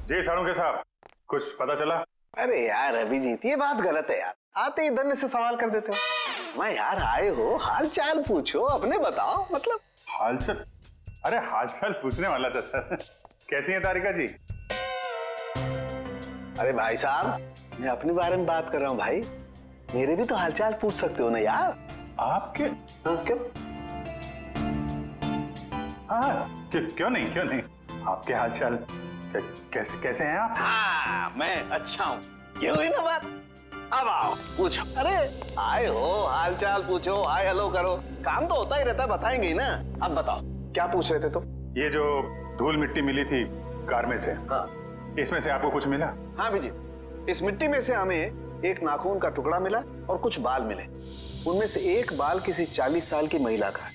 जी साळुंखे साहब, कुछ पता चला?
अरे यार अभिजीत, ये बात गलत है यार। आते ही धन्य से सवाल कर देते हो। मैं यार आए हो, हाल चाल पूछो, अपने बताओ। मतलब
हालचाल? अरे हालचाल पूछने वाला था सर। कैसी हैं तारिका जी?
अरे भाई साहब, मैं अपने बारे में बात कर रहा हूँ भाई। मेरे भी तो हालचाल पूछ सकते हो ना यार।
आपके?
हाँ, क्यों?
हाँ, क्यों नहीं। आपके हालचाल कैसे हैं आप?
हाँ, मैं अच्छा हूँ। ये हुई ना बात। अब आओ पूछो। अरे आए हो, हालचाल पूछो, हाय हेलो करो, काम तो होता ही रहता है, बताएंगे ही ना। अब बताओ क्या पूछ रहे थे तुम?
ये जो धूल मिट्टी मिली थी कार में से,
हाँ,
इसमें से आपको कुछ मिला?
हाँ विजय, इस मिट्टी में से हमें एक नाखून का टुकड़ा मिला और कुछ बाल मिले। उनमें से एक बाल किसी 40 साल की महिला का है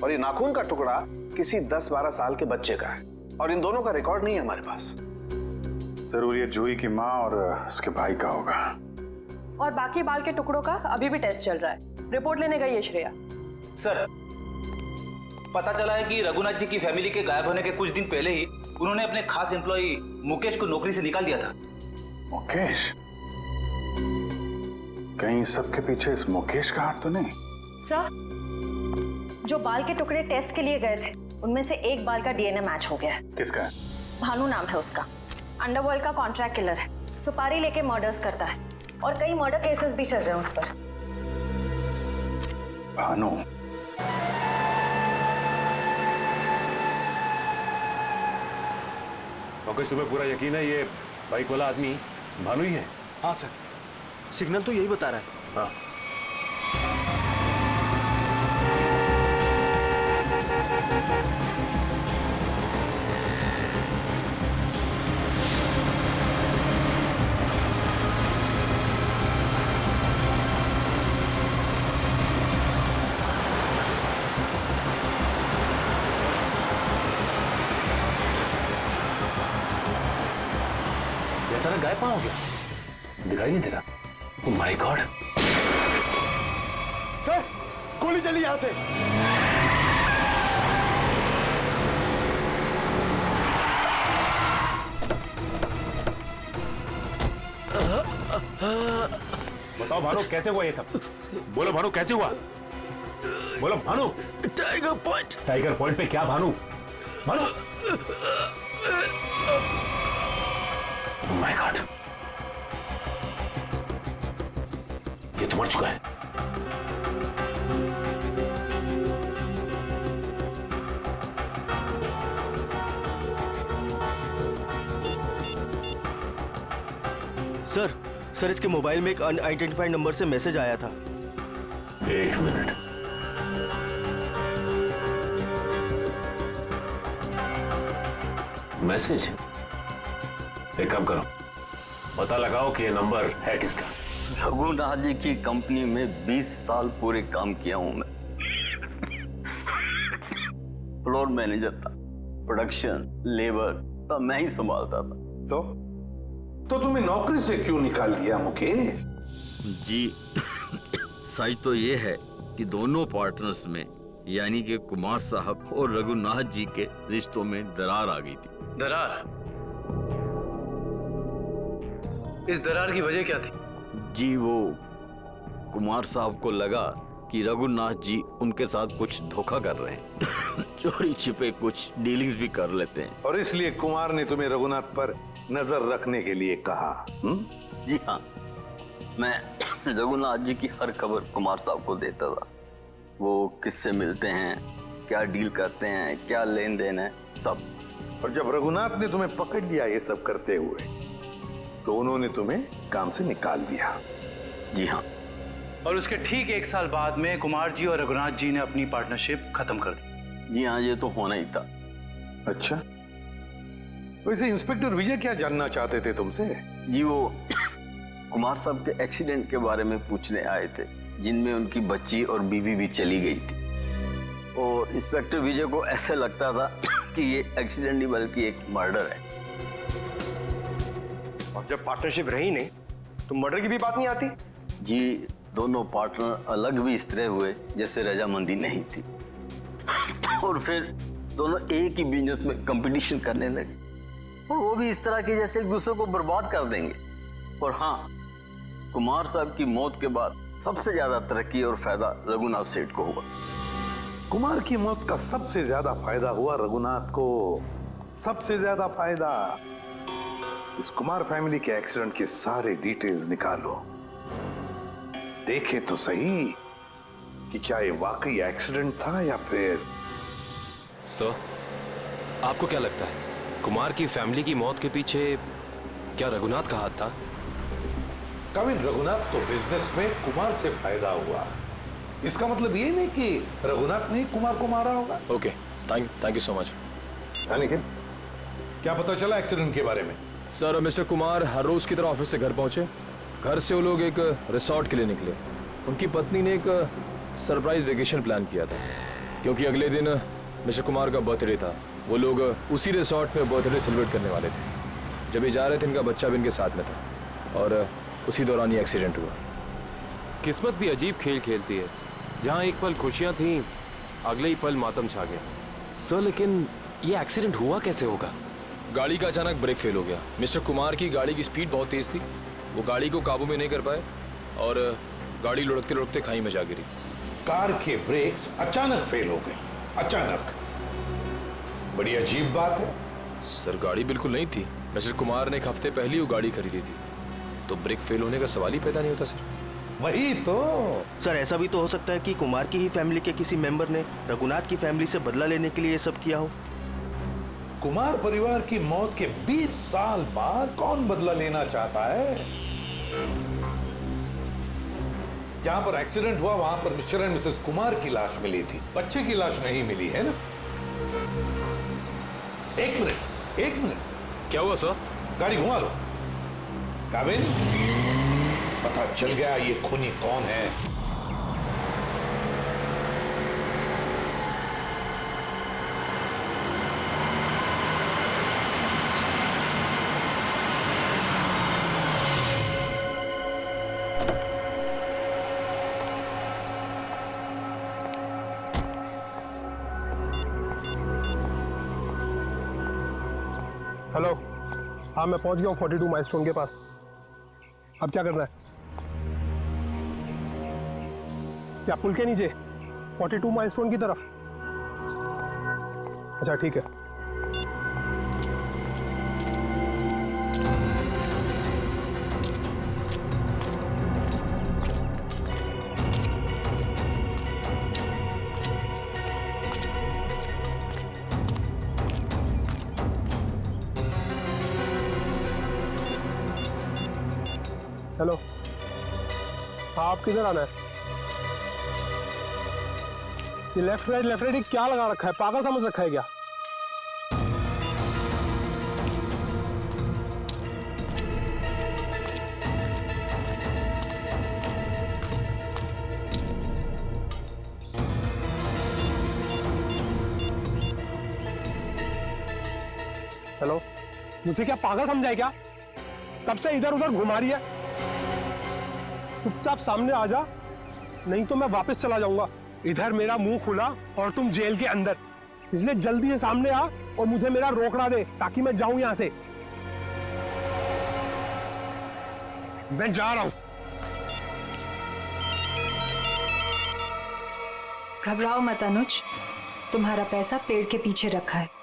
और ये नाखून का टुकड़ा किसी 10-12 साल के बच्चे का है। और इन दोनों का रिकॉर्ड नहीं है हमारे पास।
जरूर ये जूही की माँ और उसके भाई का होगा।
और बाकी बाल के टुकड़ों का अभी भी टेस्ट चल रहा है। रिपोर्ट लेने गई है श्रेया।
सर, पता चला है कि रघुनाथ जी की फैमिली के गायब होने के कुछ दिन पहले ही उन्होंने अपने खास एम्प्लॉय मुकेश को नौकरी से निकाल दिया था।
मुकेश? कहीं सबके पीछे इस मुकेश का हाथ तो नहीं?
सर, जो बाल के टुकड़े टेस्ट के लिए गए थे उनमें से एक बाल का डीएनए मैच हो गया है।
किसका है?
भानु नाम है उसका। अंडरवर्ल्ड का कॉन्ट्रैक्ट किलर है, सुपारी लेके मर्डर्स करता है और कई मर्डर केसेस भी चल रहे हैं उस पर।
भानु?
मुकेश, तुम्हें पूरा यकीन है ये बाइक वाला आदमी भानु ही है?
हाँ सर, सिग्नल तो यही बता रहा है।
हाँ।
अचानक गायब कहाँ हो गया? दिखाई नहीं दे रहा। ओह माय गॉड!
सर, गोली चली यहां से।
बताओ भानु, कैसे हुआ ये सब? बोलो भानु, कैसे हुआ? बोलो Bhanu.
Tiger point.
Tiger point पे क्या भानु? भानु! ओह माय गॉड! ये तो मर चुका है।
सर, इसके मोबाइल में एक अनआइडेंटिफाइड नंबर से मैसेज आया था।
एक मिनट। मैसेज? एक काम करो, पता लगाओ कि ये नंबर है किसका।
रघुनाथ जी की कंपनी में 20 साल पूरे काम किया हूं मैं। फ्लोर मैनेजर था, प्रोडक्शन, लेबर सब मैं ही संभालता था।
तो तुम्हें नौकरी से क्यों निकाल दिया मुकेश?
जी सच तो ये है कि दोनों पार्टनर्स में यानी कि कुमार साहब और रघुनाथ जी के रिश्तों में दरार आ गई थी।
दरार? इस दरार की वजह क्या थी?
जी वो कुमार साहब को लगा कि रघुनाथ जी उनके साथ कुछ धोखा कर रहे हैं। चोरी छिपे कुछ डीलिंग्स भी कर लेते हैं।
और इसलिए कुमार ने तुम्हें रघुनाथ पर नजर रखने के लिए कहा?
जी हाँ, मैं रघुनाथ जी की हर खबर कुमार साहब को देता था। वो किससे मिलते हैं, क्या डील करते हैं, क्या लेन देन है, सब।
और जब रघुनाथ ने तुम्हें पकड़ लिया ये सब करते हुए, तो उन्होंने तुम्हें काम से निकाल दिया?
जी हाँ।
और उसके ठीक 1 साल बाद में कुमार जी और रघुनाथ जी ने अपनी पार्टनरशिप खत्म कर दी।
जी हाँ, ये तो होना ही था।
अच्छा, वैसे इंस्पेक्टर विजय क्या जानना चाहते थे तुमसे?
जी वो कुमार साहब के एक्सीडेंट के बारे में पूछने आए थे, जिनमें उनकी बच्ची और बीवी भी चली गई थी। और इंस्पेक्टर विजय को ऐसे लगता था कि ये एक्सीडेंट नहीं बल्कि एक मर्डर है।
और जब पार्टनरशिप रही नहीं तो मर्डर की भी बात नहीं आती।
जी, दोनों पार्टनर अलग भी इस तरह हुए जैसे रजामंदी नहीं थी और फिर दोनों एक ही बिजनेस में कंपटीशन करने लगे और वो भी इस तरह के जैसे एक दूसरे को बर्बाद कर देंगे। और हाँ, कुमार साहब की मौत के बाद सबसे ज्यादा तरक्की और फायदा रघुनाथ सेठ को हुआ।
कुमार की मौत का सबसे ज्यादा फायदा हुआ रघुनाथ को। सबसे ज्यादा फायदा। इस कुमार फैमिली के एक्सीडेंट के सारे डिटेल्स निकालो, देखे तो सही कि क्या ये वाकई एक्सीडेंट था या फिर।
सर, आपको क्या लगता है कुमार की फैमिली की मौत के पीछे क्या रघुनाथ का हाथ था?
कविन, रघुनाथ तो बिजनेस में कुमार से फायदा हुआ, इसका मतलब ये नहीं कि रघुनाथ ने कुमार को मारा होगा।
Okay, thank you so much.
लेकिन क्या पता चला एक्सीडेंट के बारे में?
सर, मिस्टर कुमार हर रोज की तरह ऑफिस से घर पहुंचे। घर से वो लोग एक रिसोर्ट के लिए निकले। उनकी पत्नी ने एक सरप्राइज वेकेशन प्लान किया था क्योंकि अगले दिन मिस्टर कुमार का बर्थडे था। वो लोग उसी रिसोर्ट में बर्थडे सेलिब्रेट करने वाले थे। जब ये जा रहे थे, इनका बच्चा भी इनके साथ में था और उसी दौरान ये एक्सीडेंट हुआ।
किस्मत भी अजीब खेल खेलती है, जहाँ एक पल खुशियाँ थीं, अगले ही पल मातम छा गया। सर, लेकिन ये एक्सीडेंट हुआ कैसे होगा?
गाड़ी का अचानक ब्रेक फेल हो गया। मिस्टर कुमार की गाड़ी की स्पीड बहुत तेज थी, वो गाड़ी को काबू में नहीं कर पाए और गाड़ी लुढ़कते लुढ़कते खाई में जा गिरी।
कार के ब्रेक्स अचानक फेल हो गए। अचानक। बड़ी अजीब बात है।
सर, गाड़ी बिल्कुल नहीं थी। मिस्टर कुमार ने एक हफ्ते पहले ही वो गाड़ी खरीदी थी, तो ब्रेक फेल होने का सवाल ही पैदा नहीं होता सर।
वही तो।
सर, ऐसा भी तो हो सकता है कि कुमार की ही फैमिली के किसी मेंबर ने रघुनाथ की फैमिली से बदला लेने के लिए ये सब किया हो।
कुमार परिवार की मौत के 20 साल बाद कौन बदला लेना चाहता है? जहां पर एक्सीडेंट हुआ वहां पर मिस्टर एंड मिसेस कुमार की लाश मिली थी, बच्चे की लाश नहीं मिली है ना? एक मिनट।
क्या हुआ सर?
गाड़ी घुमा लो। काविन, पता चल गया ये खूनी कौन है।
हेलो, हाँ मैं पहुंच गया हूँ 42 माइलस्टोन के पास। अब क्या करना है? क्या पुल के नीचे 42 माइलस्टोन की तरफ? अच्छा ठीक है। हेलो, हाँ आप किधर आना है? ये लेफ्ट राइट क्या लगा रखा है? पागल समझ रखा है क्या? हेलो, मुझे क्या पागल समझा है क्या? तब से इधर उधर घुमा रही है। चुपचाप सामने आ जा, नहीं तो मैं वापस चला जाऊंगा। इधर मेरा मुंह खुला और तुम जेल के अंदर, इसलिए जल्दी से सामने आ और मुझे मेरा रोकड़ा दे ताकि मैं जाऊं यहां से। मैं जा रहा हूं।
घबराओ मत अनुज, तुम्हारा पैसा पेड़ के पीछे रखा है।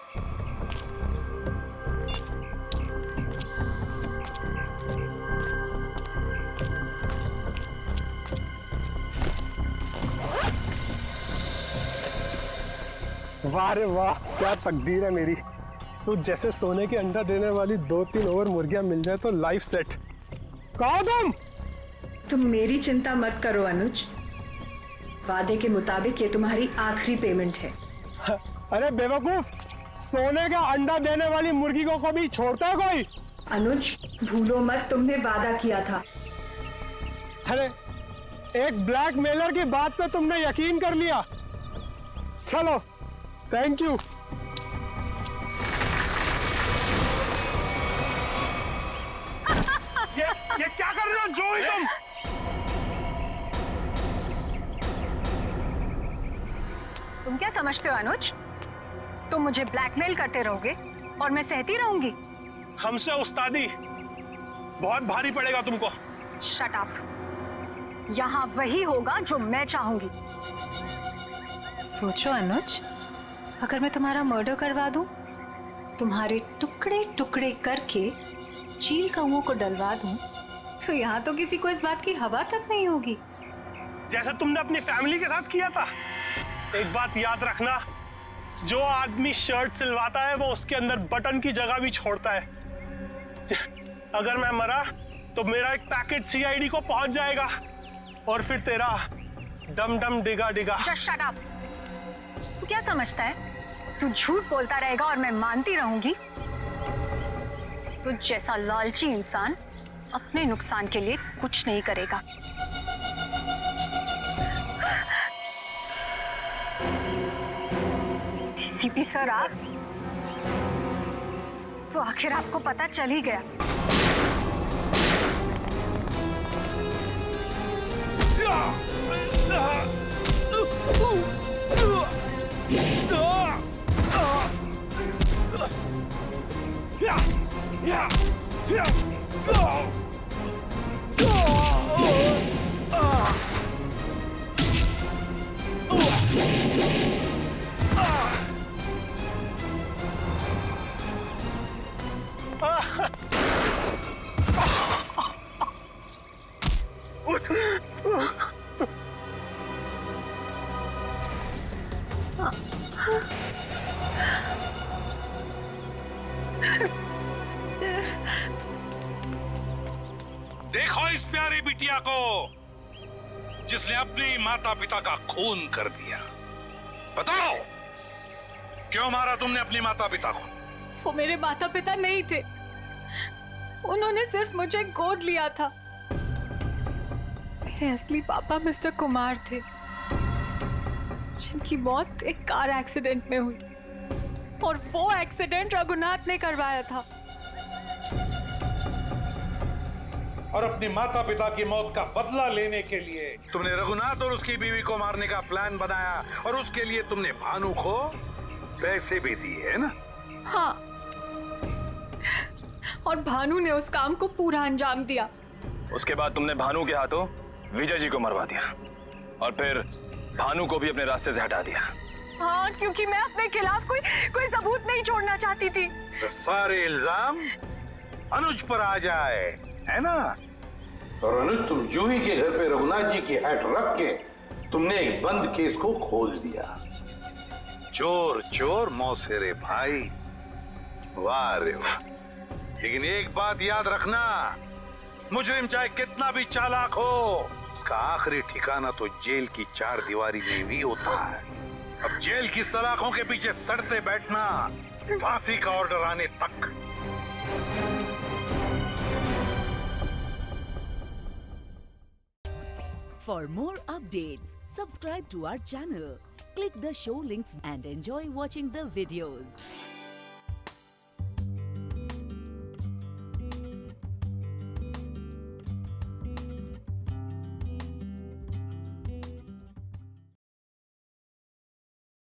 वाह रे वाह, क्या तकदीर है मेरी। तो जैसे सोने के अंडा देने वाली 2-3 और मुर्गियां मिल जाए तो लाइफ सेट। कहो
तुम मेरी चिंता मत करो अनुज, वादे के मुताबिक ये तुम्हारी आखिरी पेमेंट है।
अरे बेवकूफ, सोने का अंडा देने वाली मुर्गी को कभी छोड़ता है कोई?
अनुज भूलो मत, तुमने वादा किया था।
अरे एक ब्लैकमेलर की बात पे तुमने यकीन कर लिया। चलो, थैंक यू। ये क्या कर रहे हो जूही तुम?
तुम क्या समझते हो अनुज? तुम मुझे ब्लैकमेल करते रहोगे और मैं सहती रहूंगी?
हमसे उस्तादी बहुत भारी पड़ेगा तुमको।
Shut up. यहाँ वही होगा जो मैं चाहूंगी। सोचो अनुज, अगर मैं तुम्हारा मर्डर करवा दूं, तुम्हारे टुकड़े टुकड़े करके चील कौओं को डलवा दूं, तो यहाँ तो किसी को इस बात की हवा तक नहीं होगी।
जैसे तुमने अपनी फैमिली के साथ किया था। एक बात याद रखना, जो आदमी शर्ट सिलवाता है वो उसके अंदर बटन की जगह भी छोड़ता है। अगर मैं मरा तो मेरा एक पैकेट सीआईडी को पहुंच जाएगा और फिर तेरा डम डम डिगा डिगा।
Just shut up। तू क्या समझता है? तू झूठ बोलता रहेगा और मैं मानती रहूंगी? तुझ जैसा लालची इंसान अपने नुकसान के लिए कुछ नहीं करेगा। सीपी सर आप तो आखिर आपको पता चल ही गया।
देखो इस प्यारी बिटिया को, जिसने अपने माता पिता का खून कर दिया। बताओ, क्यों मारा तुमने अपने माता पिता को?
वो मेरे माता पिता नहीं थे, उन्होंने सिर्फ मुझे गोद लिया था। मेरे असली पापा मिस्टर कुमार थे, जिनकी मौत एक कार एक्सीडेंट में हुई, और वो एक्सीडेंट रघुनाथ ने करवाया था।
और अपनी माता पिता की मौत का बदला लेने के लिए तुमने रघुनाथ और उसकी बीवी को मारने का प्लान बनाया, और उसके लिए तुमने भानु को पैसे भी दिए, है ना?
हाँ, और भानु ने उस काम को पूरा अंजाम दिया।
उसके बाद तुमने भानु के हाथों विजय जी को मरवा दिया और फिर भानु को भी अपने रास्ते से हटा दिया।
हाँ, क्योंकि मैं अपने खिलाफ कोई सबूत नहीं छोड़ना चाहती थी।
तो सारे इल्जाम अनुज पर आ जाए, है ना?
और अनुज, तुम जूही के घर पे रघुनाथ जी की हैट रख के तुमने एक बंद केस को खोल दिया।
चोर चोर मौसेरे भाई, वाह रे वाह। लेकिन एक बात याद रखना, मुजरिम चाहे कितना भी चालाक हो, उसका आखिरी ठिकाना तो जेल की चार दीवारी में भी होता है। अब जेल की सलाखों के पीछे सड़ते बैठना फांसी का ऑर्डर आने तक।
For more updates, subscribe to our channel, click the show links and enjoy watching the videos.